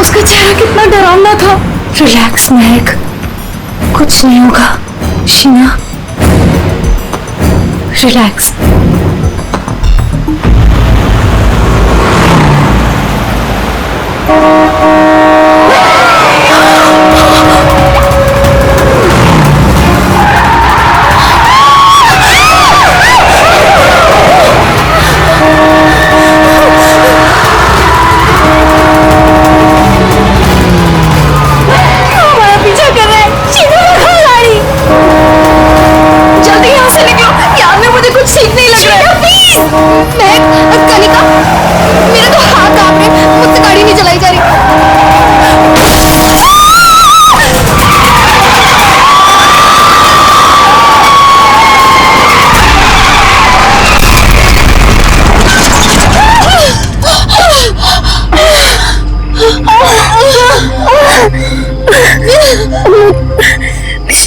उसका चेहरा कितना डरावना था। रिलैक्स महक, कुछ नहीं होगा। शीना रिलैक्स।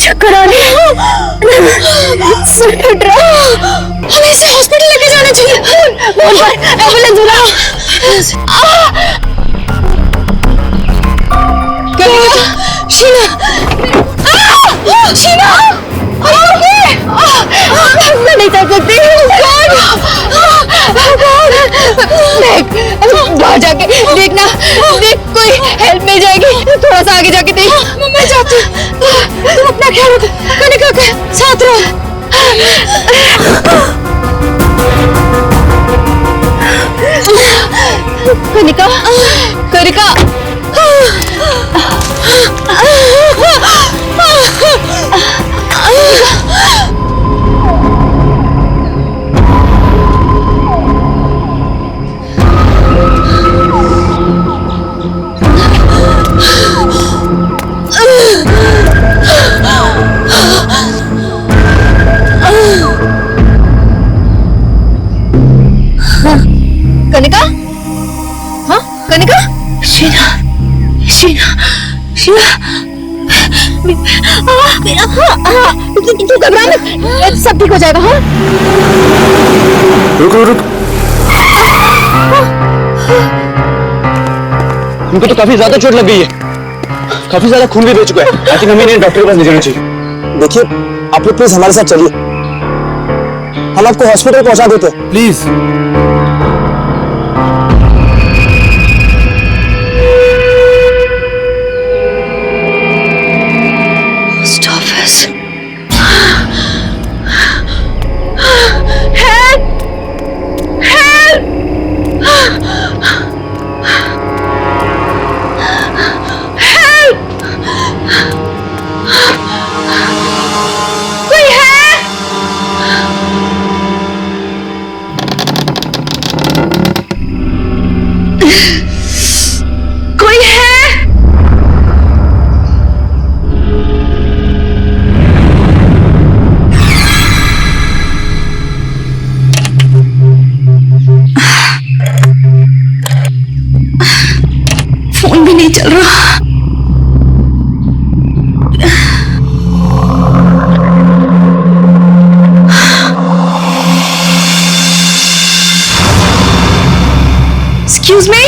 चक्कर आ रही है, सर फट रहा है। हमें इसे हॉस्पिटल लेके जाना चाहिए। बोल भाई, एम्बुलेंस बुलाओ। शीना, शीना, मैं नहीं कर सकती। बाहर जाके देखना, देख कोई हेल्प मिल जाएगी। थोड़ा सा आगे जाके देख। मैं जाती हूँ, तुम अपना ख्याल रखो। कनिका के साथ रहो। कनिका, कनिका, कनिका, हाँ कनिका, शीना, शीना, शीना, तू घबरा मत, सब ठीक हो जाएगा। हाँ रुक रुक रुक, उनको तो काफी ज्यादा चोट लग गई है, काफी ज्यादा खून भी बह चुका है। आई थिंक हमें इन्हें डॉक्टर के पास ले जाना चाहिए। देखिए, आप लोग प्लीज हमारे साथ चलिए, हम आपको हॉस्पिटल पहुंचा देते हैं। प्लीज। फोन भी नहीं चल रहा। Excuse me?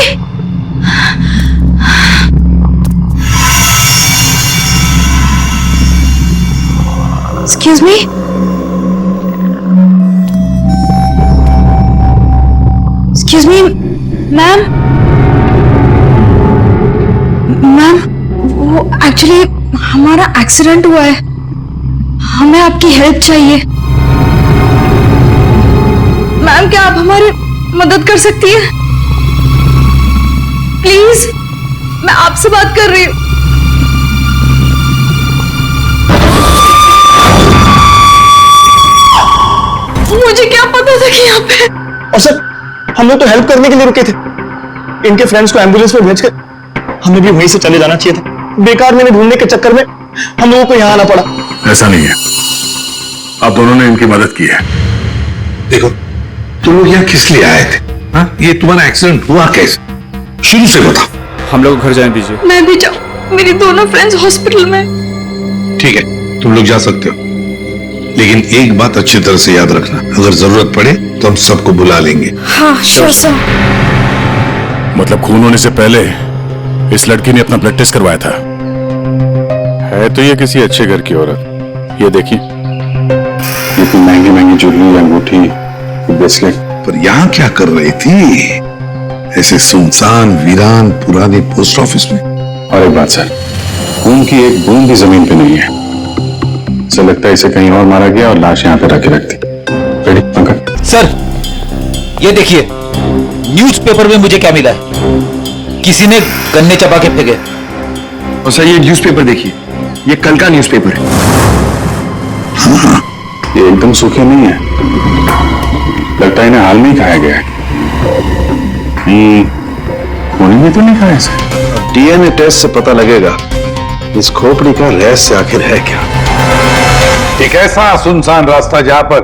Excuse me? Excuse me, ma'am? Ma'am, वो एक्चुअली हमारा एक्सीडेंट हुआ है, हमें आपकी हेल्प चाहिए। मैम, क्या आप हमारी मदद कर सकती है? प्लीज मैं आपसे बात कर रही हूँ। मुझे क्या पता था कि यहाँ पे। और सर, हम लोग तो हेल्प करने के लिए रुके थे। इनके फ्रेंड्स को एम्बुलेंस में भेजकर हमें भी वहीं से चले जाना चाहिए था। बेकार मैंने ढूंढने के चक्कर में हम लोगों को यहाँ आना पड़ा। ऐसा नहीं है, आप दोनों ने इनकी मदद की है। देखो, तुम लोग यहाँ किस लिए आए थे? हाँ? ये तुम्हारा एक्सीडेंट हुआ कैसे? शुरू से बताओ। हम लोग घर जाने दीजिए। मैं भी जाऊँ, मेरी दोनों फ्रेंड्स हॉस्पिटल में। ठीक है, तुम लोग जा सकते हो, लेकिन एक बात अच्छी तरह से याद रखना, अगर जरूरत पड़े तो हम सबको बुला लेंगे। हाँ श्योर सर। मतलब खून होने से पहले इस लड़की ने अपना ब्लड टेस्ट करवाया था। है तो ये किसी अच्छे घर की औरत। ये देखिए, इतनी महंगी महंगी ज्वेलरी, अंगूठी, ब्रेसलेट, पर यहाँ क्या कर रही थी ऐसे सुनसान वीरान पुराने पोस्ट ऑफिस में? और एक बात सर, खून की एक बूंद भी जमीन पे नहीं है। ऐसा लगता है इसे कहीं और मारा गया और लाश यहाँ पे रख दी। रेडी पंकज? सर, ये देखिए, न्यूज़पेपर में मुझे क्या मिला है। किसी ने गन्ने चबा के फेंके। और सर, ये न्यूज़पेपर देखिए, ये कल का न्यूज़पेपर है। हाँ, ये एकदम सूखे नहीं है, लगता है इन्हें हाल में ही खाया गया है। खूनी में तो नहीं खाया इसे। डीएनए टेस्ट से पता लगेगा इस खोपड़ी का रहस्य आखिर है क्या। एक ऐसा सुनसान रास्ता जहां पर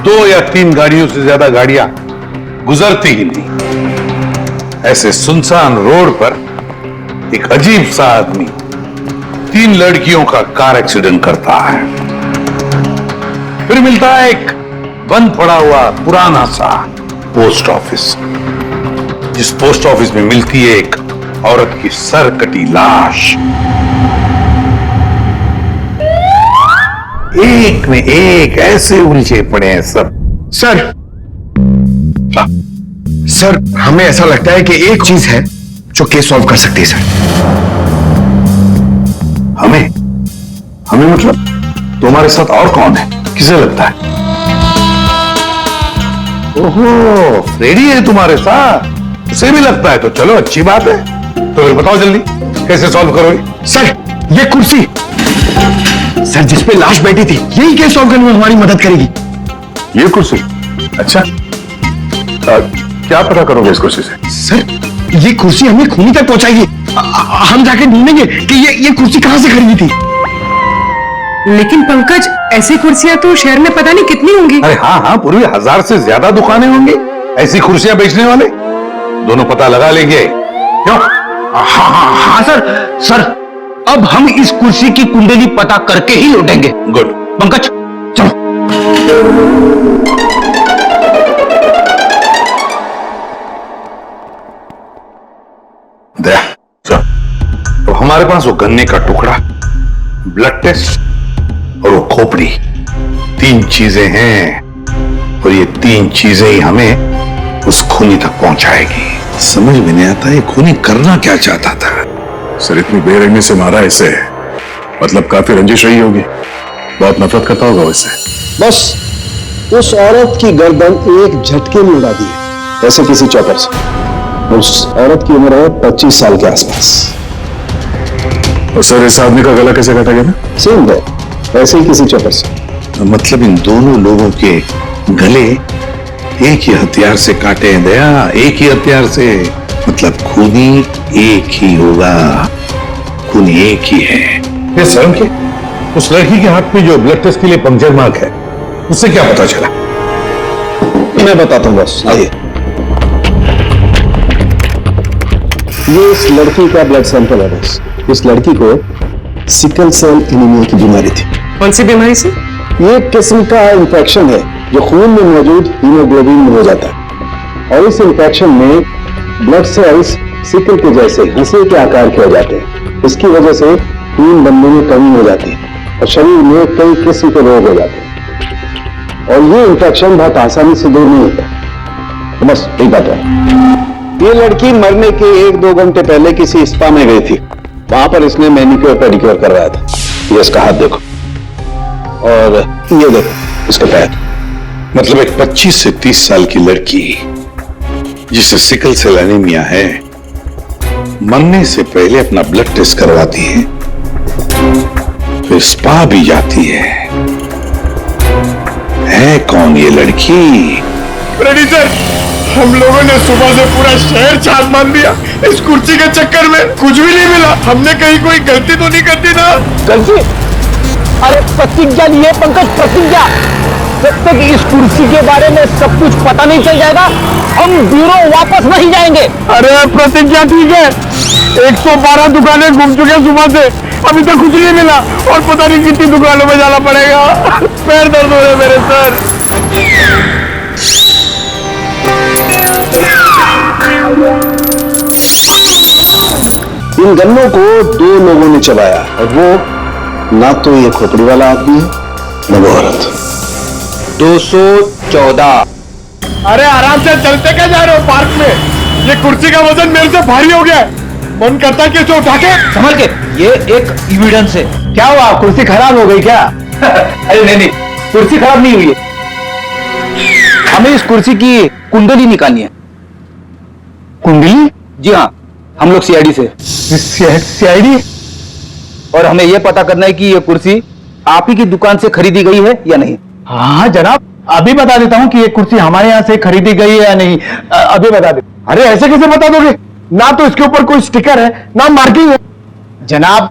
2 या 3 गाड़ियों से ज्यादा गाड़ियां गुजरती ही नहीं, ऐसे सुनसान रोड पर एक अजीब सा आदमी 3 लड़कियों का कार एक्सीडेंट करता है। फिर मिलता है एक बंद पड़ा हुआ पुराना सा पोस्ट ऑफिस, जिस पोस्ट ऑफिस में मिलती है एक औरत की सर कटी लाश। एक में एक ऐसे उलझे पड़े हैं सब। सर, हमें ऐसा लगता है कि एक चीज है जो केस सॉल्व कर सकती है सर। हमें मतलब तुम्हारे साथ और कौन है? किसे लगता है? ओहो, फ्रेडी है तुम्हारे साथ। उसे भी लगता है तो चलो अच्छी बात है। तो फिर बताओ जल्दी, कैसे सॉल्व करोगे? सर, ये कुर्सी सर जिस पे लाश बैठी थी, यही केस सॉल्व करने में हमारी मदद करेगी। ये कुर्सी? अच्छा, क्या पता करोगे इस कुर्सी से? सर, ये कुर्सी हमें खूनी तक पहुंचाएगी। हम जाके ढूंढेंगे कि ये कुर्सी कहां से खरीदी थी। लेकिन पंकज, ऐसी कुर्सियां तो शहर में पता नहीं कितनी होंगी। अरे हाँ, पूरी 1000 से ज्यादा दुकानें होंगी ऐसी कुर्सियां बेचने वाले। दोनों पता लगा लेंगे। क्यों? हाँ सर, अब हम इस कुर्सी की कुंडली पता करके ही लौटेंगे। गुड। पंकज, चलो। दया, तो हमारे पास वो गन्ने का टुकड़ा, ब्लड टेस्ट और वो खोपड़ी, 3 चीजें हैं, और ये 3 चीजें ही हमें उस खूनी तक पहुंचाएगी। समझ में नहीं आता ये खूनी करना क्या चाहता था। सर, इतनी बेरहमी से मारा इसे, मतलब काफी रंजिश रही होगी। बहुत नफरत करता होगा उससे। बस उस औरत की गर्दन एक झटके में उड़ा दी है, ऐसे किसी चौपर से। उस औरत की उम्र है 25 साल के आसपास। और सर, इस आदमी का गला कैसे काटा गया था? सेम है, ऐसे ही किसी चौपर से। मतलब इन दोनों लोगों के गले एक ही हथियार से काटे हैं दया, एक ही हथियार से। मतलब खूनी एक ही होगा, खूनी एक ही है। ये सर के उस लड़की के हाथ में जो ब्लड टेस्ट के लिए पंक्चर मार्क है, उससे क्या पता चला? मैं बताता हूं बस, आइए। ये इस लड़की का ब्लड सैंपल है बस। इस लड़की को सिकल सेल एनीमिया की बीमारी थी। कौन सी बीमारी से? ये एक किस्म का इंफेक्शन है जो खून में मौजूद हीमोग्लोबिन में हो जाता है, और इस इंफेक्शन में ब्लड सेल्स सिकल के जैसे हंसे के आकार के हो जाते हैं। इसकी वजह से खून बनने में कमी हो जाती है और शरीर में कई किस्म के रोग हो जाते हैं, और ये इंफेक्शन बहुत आसानी से दूर नहीं होता। तो बस एक बात है, ये लड़की मरने के 1-2 घंटे पहले किसी स्पा में गई थी। वहां पर इसने मैनिक्योर पेडिक्योर करवाया था। ये इसका हाथ देखो, और ये देखो इसके पैर। मतलब एक 25 से 30 साल की लड़की जिसे सिकल सेल एनीमिया है, मरने से पहले अपना ब्लड टेस्ट करवाती है, फिर स्पा भी जाती है कौन ये लड़की? रेडी सर, हम लोगों ने सुबह से पूरा शहर छान मान दिया। इस कुर्सी के चक्कर में कुछ भी नहीं मिला। हमने कहीं कोई गलती तो नहीं कर दी ना? गलती? अरे प्रतिज्ञा लिए पंकज, प्रतिज्ञा। जब तक इस कुर्सी के बारे में सब कुछ पता नहीं चल जाएगा, हम ब्यूरो वापस नहीं जाएंगे। अरे प्रतिज्ञा ठीक है, 112 दुकानें घूम चुके सुबह से, अभी तक कुछ नहीं मिला और पता नहीं कितनी दुकानों में जाना पड़ेगा। पैर दर्द हो रहे मेरे सर। इन गन्नों को 2 लोगों ने चबाया और वो ना तो ये खोपड़ी वाला आदमी है न वो औरत। 214। अरे आराम से चलते क्या जा रहे हो पार्क में? ये कुर्सी का वजन मेरे से भारी हो गया है। मन करता है कि इसे उठा के संभल के, ये एक एविडेंस है। क्या हुआ, कुर्सी खराब हो गई क्या? अरे नहीं, कुर्सी खराब नहीं हुई है। हमें इस कुर्सी की कुंडली निकालनी है। कुंडली? जी हाँ, हम लोग सीआईडी से। सीआईडी? और हमें यह पता करना है कि यह कुर्सी आप ही की दुकान से खरीदी गई है या नहीं। हाँ जनाब, अभी बता देता हूँ कि ये कुर्सी हमारे यहाँ से खरीदी गई है या नहीं। अभी बता दे। अरे ऐसे कैसे बता दोगे? ना तो इसके ऊपर कोई स्टिकर है ना मार्किंग है। जनाब,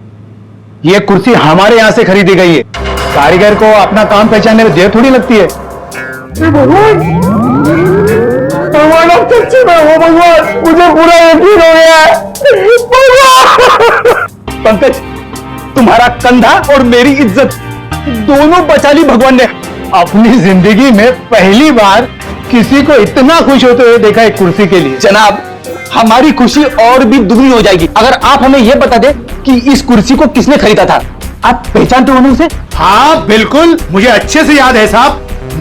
ये कुर्सी हमारे यहाँ से खरीदी गई है। कारीगर को अपना काम पहचानने में देर थोड़ी लगती है। भगवान अब सच्ची में हो भगवान, मुझे पूरा यकीन हो गया है। पंकज, तुम्हारा कंधा और मेरी इज्जत दोनों बचा ली भगवान ने। अपनी जिंदगी में पहली बार किसी को इतना खुश होते हुए देखा एक कुर्सी के लिए। जनाब, हमारी खुशी और भी दुगनी हो जाएगी अगर आप हमें यह बता दें कि इस कुर्सी को किसने खरीदा था। आप पहचानते हो उसे? हाँ बिल्कुल, मुझे अच्छे से याद है साहब।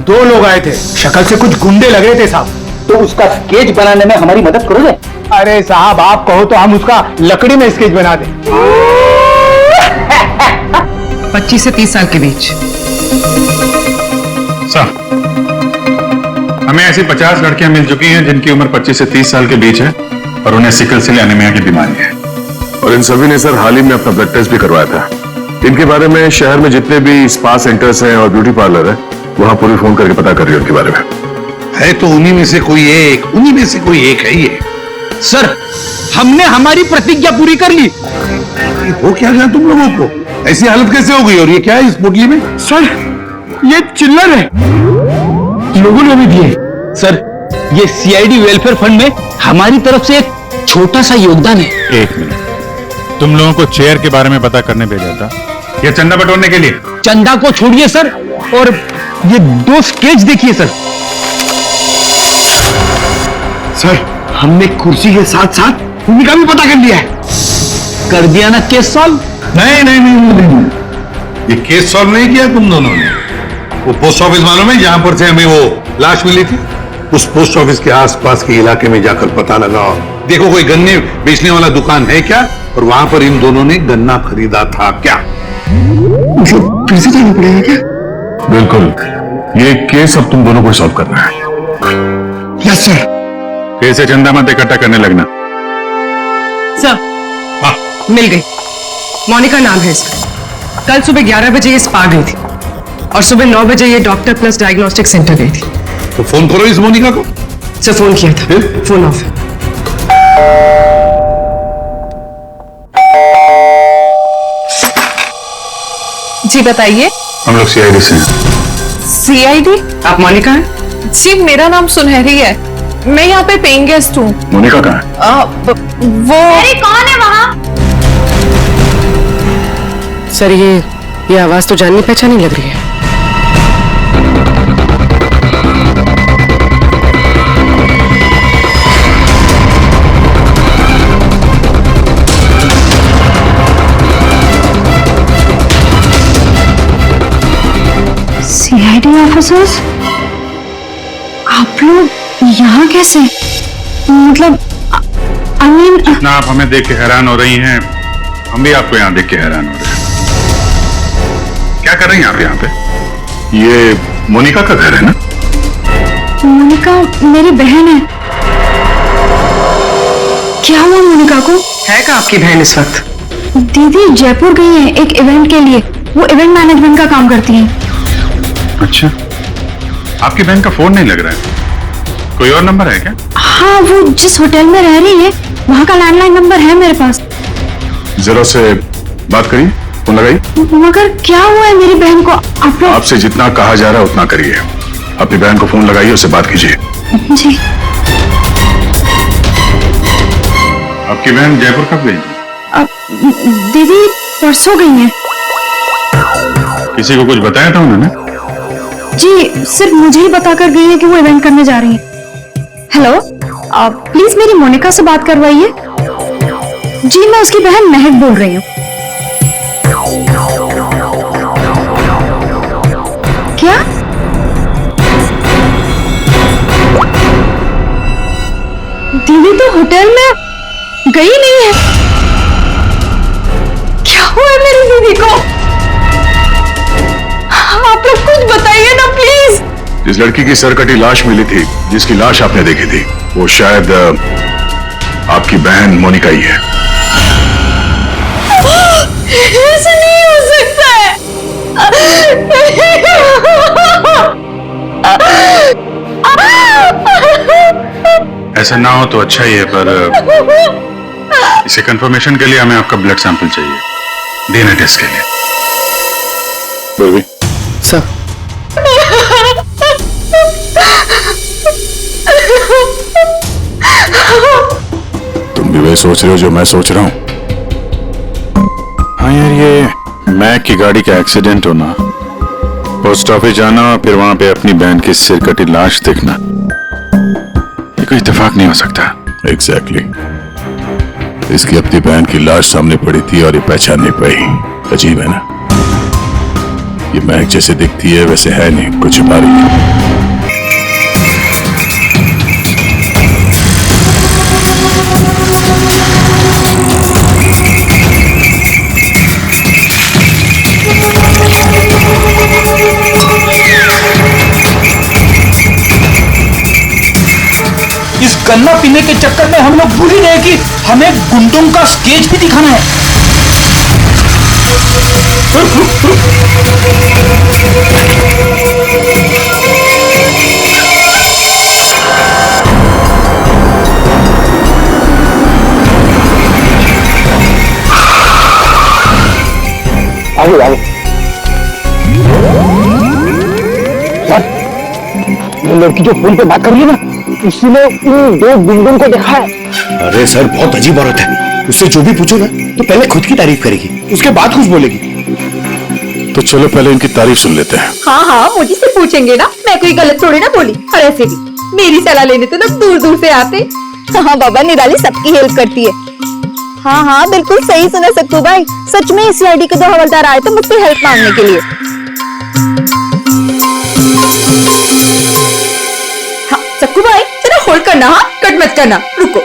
2 लोग आए थे, शक्ल से कुछ गुंडे लग रहे थे साहब। तो उसका स्केच बनाने में हमारी मदद करोगे? अरे साहब, आप कहो तो हम उसका लकड़ी में स्केच बना दें। 25 से 30 साल के बीच। सर, हमें ऐसी 50 लड़कियां मिल चुकी हैं जिनकी उम्र 25 से 30 साल के बीच है और उन्हें सिकल सेल एनीमिया की बीमारी है। और इन सभी ने सर हाल ही में अपना ब्लड टेस्ट भी करवाया था। इनके बारे में शहर में जितने भी स्पा सेंटर्स हैं और ब्यूटी पार्लर है, वहां पूरी फोन करके पता कर रही है उनके बारे में। है तो उन्हीं में से कोई एक है ये। सर, हमने हमारी प्रतिज्ञा पूरी कर ली। हो क्या गया तुम लोगों को? ऐसी हालत कैसे हो गई? और ये क्या है इस पोटली में? सर, ये चिल्लर है, लोगों ने भी दिए। सर, ये सीआईडी वेलफेयर फंड में हमारी तरफ से एक छोटा सा योगदान है। 1 मिनट, तुम लोगों को चेयर के बारे में पता करने भेजा था? ये चंदा बटोरने के लिए। चंदा को छोड़िए सर, और ये 2 स्केच देखिए सर। सर, हमने कुर्सी के साथ साथ भूमिका भी पता कर लिया है। कर दिया ना केस सॉल्व? नहीं, ये केस सॉल्व नहीं किया तुम दोनों ने। वो पोस्ट ऑफिस मालूम है जहां पर से हमें वो लाश मिली थी? उस पोस्ट ऑफिस के आसपास के इलाके में जाकर पता लगाओ, देखो कोई गन्ने बेचने वाला दुकान है क्या, और वहां पर इन दोनों ने गन्ना खरीदा था क्या? फिर से जाना पड़ेगा क्या? बिल्कुल, ये केस अब तुम दोनों को सॉल्व करना है। Yes sir. फिर से चंदा मत इकट्ठा करने लगना। सर, मिल गई। मोनिका नाम है इसका। कल सुबह 11 बजे ये स्पा गई थी और सुबह 9 बजे ये डॉक्टर प्लस डायग्नोस्टिक सेंटर गई थी। तो फोन करो इस मोनिका को। सर, फोन किया था, फोन ऑफ है। जी बताइए। हम लोग सीआईडी से हैं। सीआईडी? आप मोनिका हैं? जी, मेरा नाम सुनहरी है, मैं यहाँ पे पेइंग गेस्ट हूँ। मोनिका कहाँ है? वो अरे कौन है वहाँ? सर, ये आवाज तो जाननी पहचानी लग रही है। सीआईडी ऑफिसर्स, आप लोग यहाँ कैसे? मतलब आई मीन, जितना आप हमें देख के हैरान हो रही हैं, हम भी आपको यहाँ देख के हैरान हो रहे हैं। क्या कर रही हैं आप यहाँ पे? ये मोनिका का घर है ना? मोनिका मेरी बहन है। क्या हुआ मोनिका को? है कहाँ आपकी बहन इस वक्त? दीदी जयपुर गई है एक इवेंट के लिए। वो इवेंट मैनेजमेंट का काम करती हैं। अच्छा, आपकी बहन का फोन नहीं लग रहा है, कोई और नंबर है क्या? हाँ, वो जिस होटल में रह रही है वहाँ का लैंडलाइन नंबर है मेरे पास। जरा से बात करिए, फोन लगाइए। मगर क्या हुआ है मेरी बहन को? आपसे जितना कहा जा रहा है उतना करिए। अपनी बहन को फोन लगाइए, उससे बात कीजिए। जी। आपकी बहन जयपुर कब गई? दीदी परसों गई हैं। किसी को कुछ बताया था उन्होंने? जी, सिर्फ मुझे ही बताकर गई है कि वो इवेंट करने जा रही हैं। हेलो, प्लीज मेरी मोनिका से बात करवाइए। जी, मैं उसकी बहन महक बोल रही हूँ। क्या? दीदी तो होटल में गई नहीं है। क्या हुआ है मेरी दीदी को? आप लोग कुछ बताइए ना प्लीज। जिस लड़की की सरकटी लाश मिली थी, जिसकी लाश आपने देखी थी, वो शायद आपकी बहन मोनिका ही है। ऐसा नहीं हो सकता है। ऐसा ना हो तो अच्छा ही है, पर इसे कंफर्मेशन के लिए हमें आपका ब्लड सैंपल चाहिए, डीएनए टेस्ट के लिए। बेबी सर, तुम भी वही सोच रहे हो जो मैं सोच रहा हूँ? हाँ यार, ये मैक की गाड़ी का एक्सीडेंट होना, पोस्ट ऑफिस जाना और फिर वहां पे अपनी बहन की सिर कटी लाश देखना, ये कोई इत्तेफाक नहीं हो सकता। एग्जैक्टली। इसकी अपनी बहन की लाश सामने पड़ी थी और ये पहचान नहीं पाई। अजीब है ना? ये महक जैसे दिखती है वैसे है नहीं, कुछ छुपा रही है। इस गन्ना पीने के चक्कर में हम लोग भूल ही गए कि हमें गुंडों का स्केच भी दिखाना है। आगे आगे। सर, ये लड़की जो फोन पे बात कर रही है ना, उसने उन दो गुंडों को देखा है। अरे सर, बहुत अजीब औरत है। उससे जो भी पूछो ना तो पहले खुद की तारीफ करेगी, उसके बाद कुछ बोलेगी। तो चलो पहले इनकी तारीफ सुन लेते हैं। हाँ हाँ, मुझे से पूछेंगे ना, मैं कोई गलत थोड़ी ना बोली। और ऐसे भी मेरी सलाह लेने तो लोग दूर दूर से आते। हाँ बाबा, निराली सबकी हेल्प करती है। हाँ हाँ, बिल्कुल सही सुना सक्कू भाई। सच में सीआईडी के 2 हवलदार आए थे मुझसे हेल्प मांगने के लिए। हाँ सक्कू भाई, जरा होल्ड करना, हाँ कट मत करना, रुको।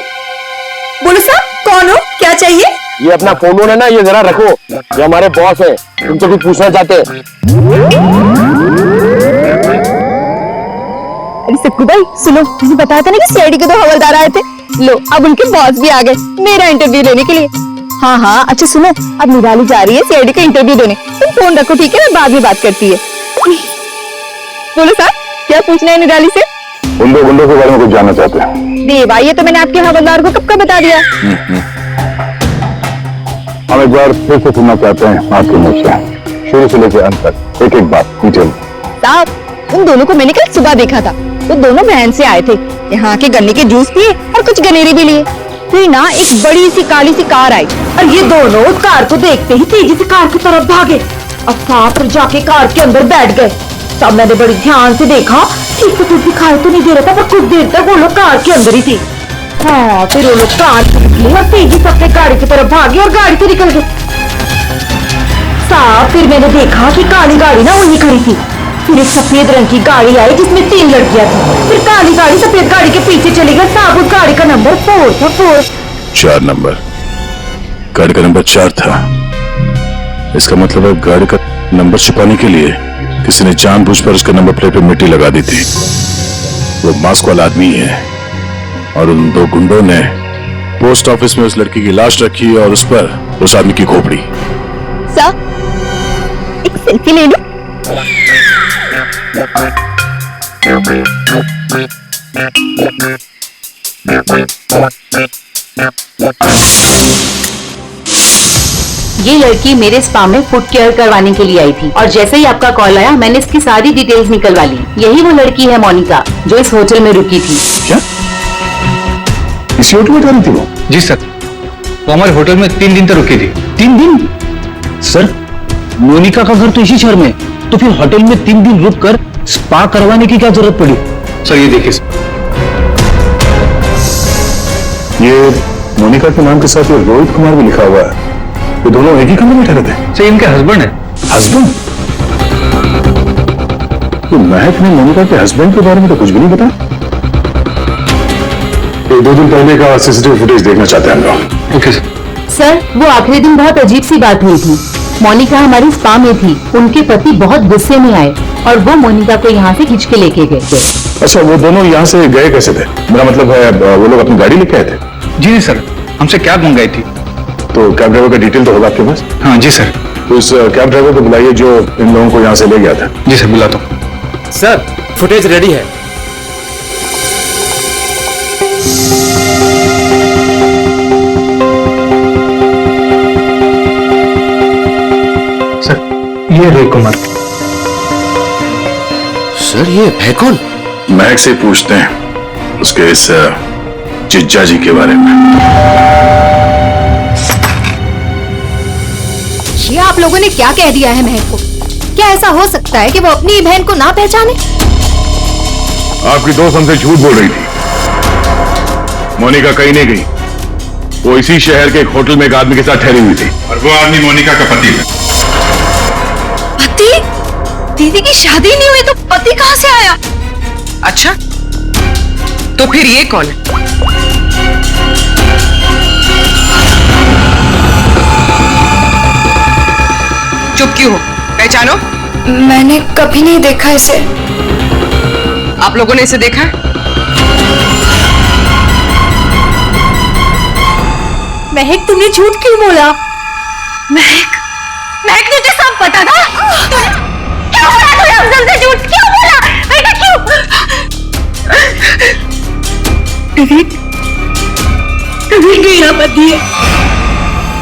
बोलो साहब, कौन हो, क्या चाहिए? ये अपना फोन है ना, ये जरा रखो, ये हमारे बॉस है, तुमसे कुछ पूछना चाहते हैं। अरे सक्कू भाई सुनो, तुझे बताया था ना कि सीआईडी के 2 हवलदार आए थे। लो, अब उनके बॉस भी आ गए मेरा इंटरव्यू लेने के लिए। हाँ हाँ, अच्छा सुनो, अब निराली जा रही है सीआईडी का इंटरव्यू देने। तुम फोन रखो, ठीक है? मैं बाद में बात करती है। बोलो साहब, क्या पूछना है निराली से? उन दो गुंडों के बारे में कुछ जानना चाहते हैं। देवा, ये तो मैंने आपके हवलदार को कब का बता दिया। हम एक बार फिर से सुनना चाहते हैं आपके मुंह से, शुरू से लेकर अंत तक, एक एक बात डिटेल। साहब, उन दोनों को मैंने कल सुबह देखा था। वो दोनों बहन से आए थे, यहाँ के गन्ने के जूस पिए और कुछ गनेरे भी लिए। फिर ना एक बड़ी सी काली सी कार आई और ये दोनों उस कार को देखते ही तेजी से कार की तरफ भागे और साथ जाके कार के अंदर बैठ गए। तब मैंने बड़ी ध्यान से देखा, ठीक से कुछ दिखाई तो नहीं दे रहा था, पर कुछ देर तक वो लोग कार के अंदर ही थे। हाँ, फिर वो लोग कार से निकले और तेजी से अपने गाड़ी की तरफ भागे और गाड़ी से निकल गए। साहब, फिर मैंने देखा कि काली गाड़ी ना वहीं खड़ी थी। फिर एक सफेद रंग की गाड़ी आई जिसमें 3 लड़कियां थी। फिर काली गाड़ी सफेद गाड़ी के पीछे चली गई। साहब, उस गाड़ी का नंबर 4 था। 4 नंबर, गाड़ी का नंबर 4 था। इसका मतलब है गाड़ी का नंबर छुपाने के लिए किसी ने जानबूझकर उसके नंबर प्लेट पे मिट्टी लगा दी थी। वो मास्क वाला आदमी है और उन 2 गुंडों ने पोस्ट ऑफिस में उस लड़की की लाश रखी और उस पर उस आदमी की खोपड़ी। सर, एक सेल्फी ले लो। ये लड़की मेरे स्पा में फुट केयर करवाने के लिए आई थी और जैसे ही आपका कॉल आया मैंने इसकी सारी डिटेल्स निकलवा ली। यही वो लड़की है मोनिका जो इस होटल में रुकी थी। क्या इसी होटल में ठहरी थी वो? जी सर, वो हमारे होटल में 3 दिन तक रुकी थी। 3 दिन? सर, मोनिका का घर तो इसी शहर में, तो फिर होटल में 3 दिन रुक कर स्पा करवाने की क्या जरूरत पड़ी? सर ये देखिए सर, ये मोनिका के नाम के साथ ये रोहित कुमार भी लिखा हुआ है। ये दोनों एक ही कमरे में ठहरे थे? सर इनके हस्बैंड है। हस्बैंड? तो महक ने मोनिका के हस्बैंड के बारे में तो कुछ भी नहीं बताया। 2 दिन पहले का सीसीटीवी फुटेज देखना चाहते हैं हम लोग। Okay sir. सर, वो आखिरी दिन बहुत अजीब सी बात हुई थी। मोनिका हमारी स्पा में थी, उनके पति बहुत गुस्से में आए और वो मोनिका को यहाँ से खींच के लेके गए थे। अच्छा, वो दोनों यहाँ से गए कैसे थे? मेरा मतलब है वो लोग अपनी गाड़ी लेके आए थे? जी नहीं सर, हमसे कैब मंगाई थी। तो कैब ड्राइवर का डिटेल तो होगा आपके पास? हाँ जी सर। तो उस कैब ड्राइवर को बुलाइए जो इन लोगों को यहाँ से ले गया था। जी सर, बुलाता हूँ। सर, फुटेज रेडी है। सर, ये रोहित कुमार। सर, ये है कौन? महक से पूछते हैं उसके इस जिज्जा जी के बारे में। ये आप लोगों ने क्या कह दिया है महक को? क्या ऐसा हो सकता है कि वो अपनी बहन को ना पहचाने? आपकी दोस्त हमसे झूठ बोल रही थी। मोनिका कहीं नहीं गई, वो इसी शहर के एक होटल में एक आदमी के साथ ठहरी हुई थी और वो आदमी मोनिका का पति है। पति? दीदी की शादी नहीं हुई तो पति कहाँ से आया? अच्छा, तो फिर ये कौन है? चुप क्यों हो? पहचानो। मैंने कभी नहीं देखा इसे। आप लोगों ने इसे देखा है? महक, तुमने झूठ क्यों बोला? महक, महक तुझे सब पता था? क्यों बोला तूने अफजल से झूठ? क्यों बोला? बेटा क्यों? नवीन मेरा पति है,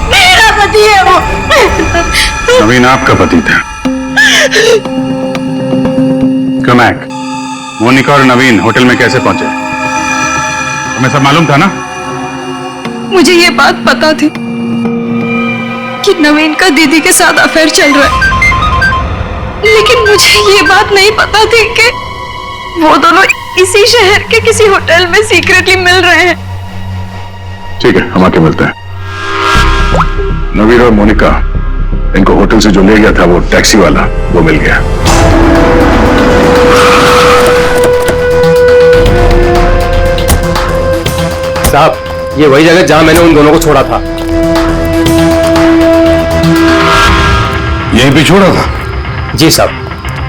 मेरा पति है वो। नवीन आपका पति था। कमैक, मोनिका और नवीन होटल में कैसे पहुंचे? तुम्हें सब मालूम था ना? मुझे ये बात पता थी कि नवीन का दीदी के साथ अफेयर चल रहा है, लेकिन मुझे ये बात नहीं पता थी कि वो दोनों इसी शहर के किसी होटल में सीक्रेटली मिल रहे हैं। ठीक है, हम आके मिलते हैं। नवीन और मोनिका, इनको होटल से जो ले गया था वो टैक्सी वाला, वो मिल गया। साहब, ये वही जगह जहां मैंने उन दोनों को छोड़ा था। यहीं पे छोड़ा था? जी साहब।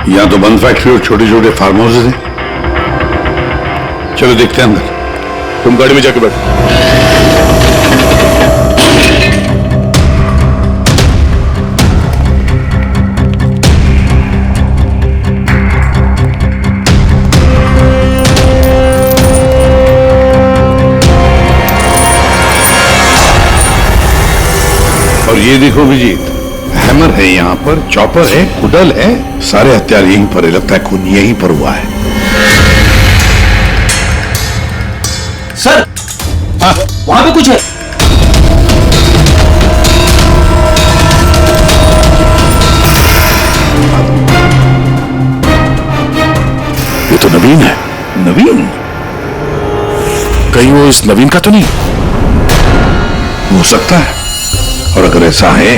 यहाँ तो बंद फैक्ट्री और छोटे छोटे फार्म हाउसेज हैं। चलो देखते हैं अंदर। तुम गाड़ी में जाके बैठो। और ये देखो अभिजीत, हैमर है यहाँ पर, चॉपर है, कुडल है, सारे हथियार यहीं पर है। लगता है खून यहीं पर हुआ है। सर, वहां पे कुछ है। ये तो नवीन है। नवीन? कहीं वो इस नवीन का तो नहीं? हो सकता है, और अगर ऐसा है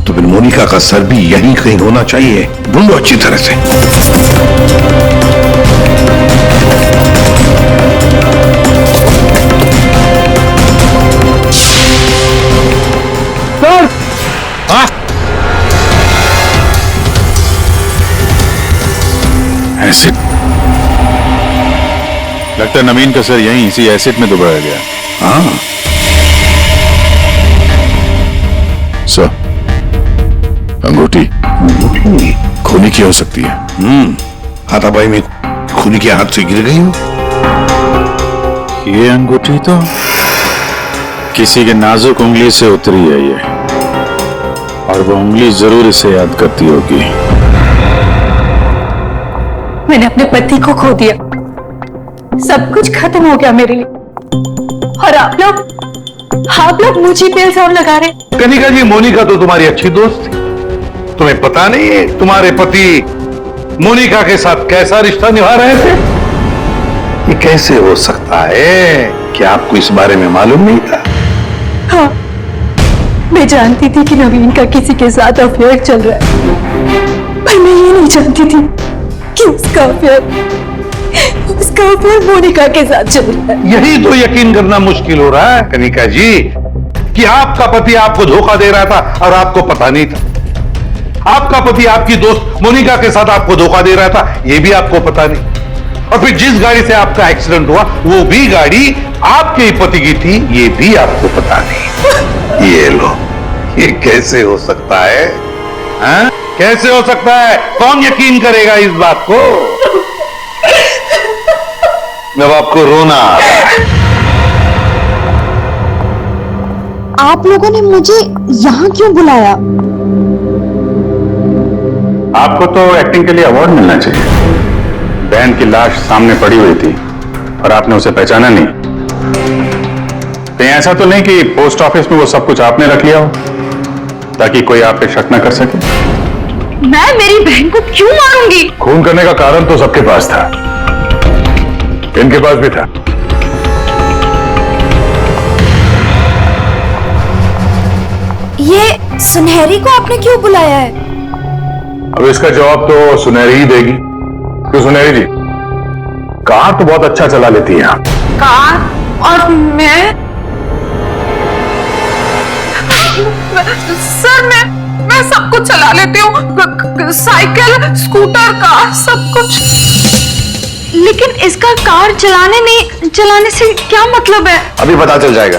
तो फिर मोनिका का सर भी यहीं कहीं होना चाहिए। ढूंढो अच्छी तरह से। सर! एसिड। लगता है नवीन का सर यहीं इसी एसिड में दबाया गया। हाँ, सर, अंगूठी खूनी की हो सकती है। हाथापाई में खूनी के हाथ से गिर गई हो। ये अंगूठी तो किसी के नाजुक उंगली से उतरी है ये, और वो उंगली जरूर इसे याद करती होगी। मैंने अपने पति को खो दिया, सब कुछ खत्म हो गया मेरे लिए, और आप लोग मुझे पे इल्जाम लगा रहे। कनिका जी, मोनिका तो तुम्हारी अच्छी दोस्त थी, तुम्हें पता नहीं है तुम्हारे पति मोनिका के साथ कैसा रिश्ता निभा रहे थे? ये कैसे हो सकता है? क्या आपको इस बारे में मालूम नहीं था? हाँ, मैं जानती थी कि नवीन का किसी के साथ अफेयर चल रहा है, पर मैं ये नहीं जानती थी कि उसका अफेयर मोनिका के साथ चल रहा है। यही तो यकीन करना मुश्किल हो रहा है कनिका जी, कि आपका पति आपको धोखा दे रहा था और आपको पता नहीं था। आपका पति आपकी दोस्त मोनिका के साथ आपको धोखा दे रहा था, यह भी आपको पता नहीं। और फिर जिस गाड़ी से आपका एक्सीडेंट हुआ वो भी गाड़ी आपके ही पति की थी, ये भी आपको पता नहीं। ये लो, ये कैसे हो सकता है? हाँ? कैसे हो सकता है? कौन यकीन करेगा इस बात को? जब आपको रोना आ रहा है। आप लोगों ने मुझे यहाँ क्यों बुलाया? आपको तो एक्टिंग के लिए अवार्ड मिलना चाहिए। बहन की लाश सामने पड़ी हुई थी और आपने उसे पहचाना नहीं। कहीं ऐसा तो नहीं कि पोस्ट ऑफिस में वो सब कुछ आपने रख लिया हो ताकि कोई आप पे शक न कर सके? मैं मेरी बहन को क्यों मारूंगी? खून करने का कारण तो सबके पास था, इनके पास भी था। ये सुनहरी को आपने क्यों बुलाया है? अब इसका जवाब तो सुनहरी ही देगी। क्यों सुनहरी जी, कार तो बहुत अच्छा चला लेती है आप। कार? और मैं सर, मैं सब कुछ चला लेती हूँ, साइकिल, स्कूटर, कार, सब कुछ। लेकिन इसका कार चलाने से क्या मतलब है? अभी पता चल जाएगा।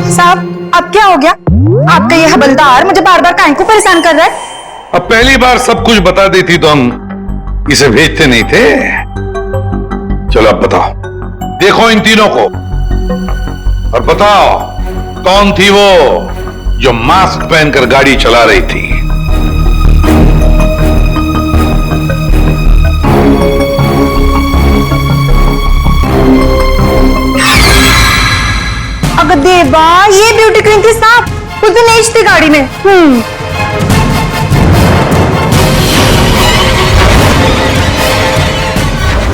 साहब, अब क्या हो गया? आपका यह हवलदार मुझे बार बार काहे को परेशान कर रहा है? अब पहली बार सब कुछ बता देती तो हम इसे भेजते नहीं थे। चलो अब बताओ, देखो इन तीनों को और बताओ कौन थी वो जो मास्क पहनकर गाड़ी चला रही थी? अगर देवा, ये ब्यूटी क्वीन थी साहब, कुछ तो नहीं थी गाड़ी में।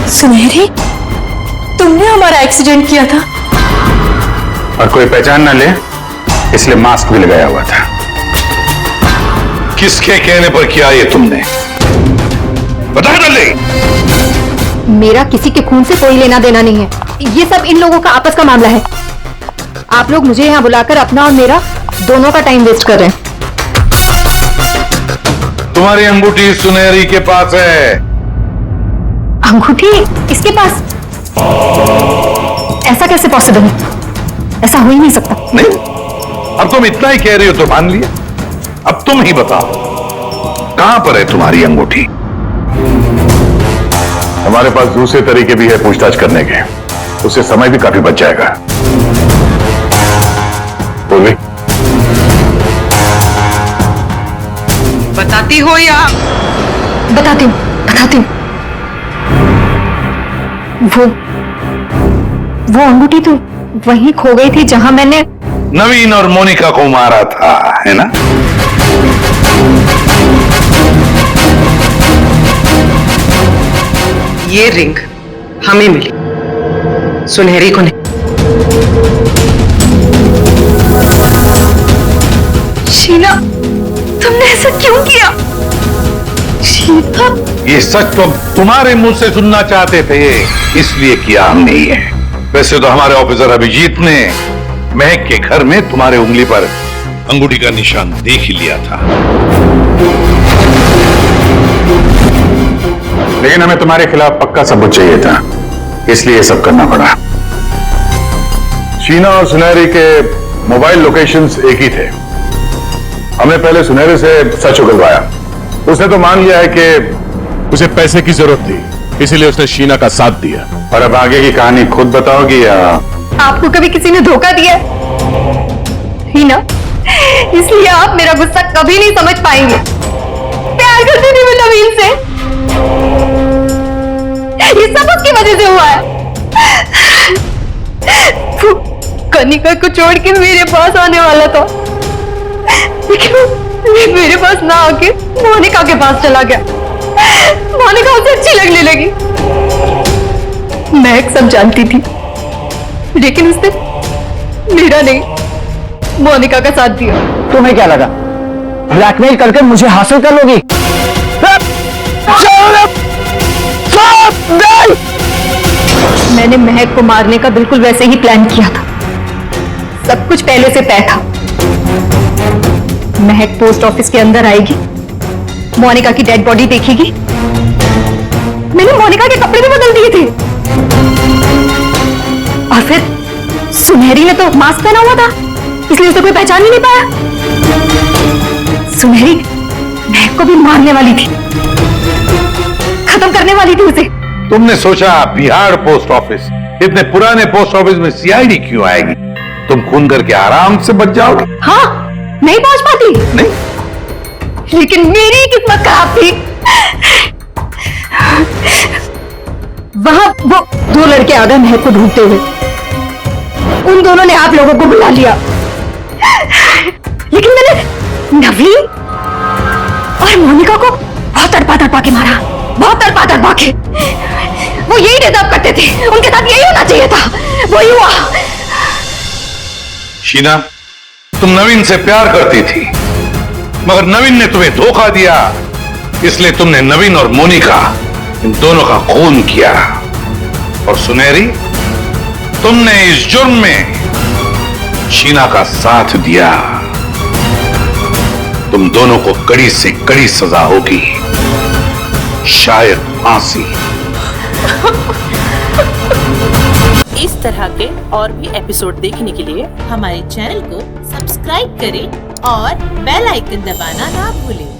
सुनहरी, तुमने हमारा एक्सीडेंट किया था और कोई पहचान ना ले इसलिए मास्क भी लगाया हुआ था। किसके कहने पर किया ये तुमने? बता दे। मेरा किसी के खून से कोई लेना देना नहीं है, ये सब इन लोगों का आपस का मामला है। आप लोग मुझे यहाँ बुलाकर अपना और मेरा दोनों का टाइम वेस्ट कर रहे हैं। तुम्हारी अंगूठी सुनहरी के पास है। अंगूठी इसके पास? ऐसा कैसे पॉसिबल है? ऐसा हो ही नहीं सकता। नहीं, अब तुम इतना ही कह रही हो तो मान लिया। अब तुम ही बताओ, कहां पर है तुम्हारी अंगूठी? हमारे पास दूसरे तरीके भी है पूछताछ करने के, उससे समय भी काफी बच जाएगा। पूर्वी, बताती हो या? बताती हूँ। वो अंगूठी तो वहीं खो गई थी जहां मैंने नवीन और मोनिका को मारा था, है ना? ये रिंग हमें मिली, सुनहरी को नहीं। शीला, तुमने ऐसा क्यों किया? शीला, ये सच तो तुम्हारे मुंह से सुनना चाहते थे, इसलिए किया हमने ये। वैसे तो हमारे ऑफिसर अभिजीत ने महक के घर में तुम्हारे उंगली पर अंगूठी का निशान देख ही लिया था। लेकिन हमें तुम्हारे खिलाफ पक्का सबूत चाहिए था, इसलिए ये सब करना पड़ा। शीना और सुनहरी के मोबाइल लोकेशंस एक ही थे। हमने पहले सुनहरी से सच उगलवाया। उसने तो मान लिया है कि उसे पैसे की जरूरत थी, इसीलिए उसने शीना का साथ दिया। और अब आगे की कहानी खुद बताओगी या? आपको कभी किसी ने धोखा दिया ही ना, इसलिए आप मेरा गुस्सा कभी नहीं समझ पाएंगे। प्यार करती थी मैं नवीन से, ये सब उसकी वजह से हुआ है। वो कनिका को छोड़ के मेरे पास आने वाला था, लेकिन वो मेरे पास ना आके मोनिका के पास चला गया। मोनिका उसे अच्छी लगने लगी। मैं सब जानती थी, लेकिन उसने मेरा नहीं, मोनिका का साथ दिया। तुम्हें क्या लगा ब्लैकमेल करके मुझे हासिल कर लोगी? मैंने महक को मारने का बिल्कुल वैसे ही प्लान किया था। सब कुछ पहले से तय था। महक पोस्ट ऑफिस के अंदर आएगी, मोनिका की डेड बॉडी देखेगी। मैंने मोनिका के कपड़े भी बदल दिए थे। और फिर सुनहरी ने तो मास्क पहना हुआ था, इसलिए उसे कोई पहचान ही नहीं पाया। सुनहरी महक को भी मारने वाली थी, खत्म करने वाली थी उसे। तुमने सोचा बिहार पोस्ट ऑफिस, इतने पुराने पोस्ट ऑफिस में सीआईडी क्यों आएगी? तुम खून करके आराम से बच जाओगे। हाँ, नहीं पहुंच पाती। नहीं, लेकिन मेरी किस्मत खराब थी। वहां वो दो लड़के आ गए महक को ढूंढते हुए। उन दोनों ने आप लोगों को बुला लिया, लेकिन मैंने नवीन और मोनिका को बहुत तड़पा के मारा, बहुत तड़पा के। वो यही डिजर्व करते थे, उनके साथ यही होना चाहिए था, वही हुआ। शीना, तुम नवीन से प्यार करती थी, मगर नवीन ने तुम्हें धोखा दिया, इसलिए तुमने नवीन और मोनिका इन दोनों का खून किया। और सुनहरी, तुमने इस जुर्म में शीना का साथ दिया। तुम दोनों को कड़ी से कड़ी सजा होगी, शायद फांसी। इस तरह के और भी एपिसोड देखने के लिए हमारे चैनल को सब्सक्राइब करें और बेल आइकन दबाना ना भूलें।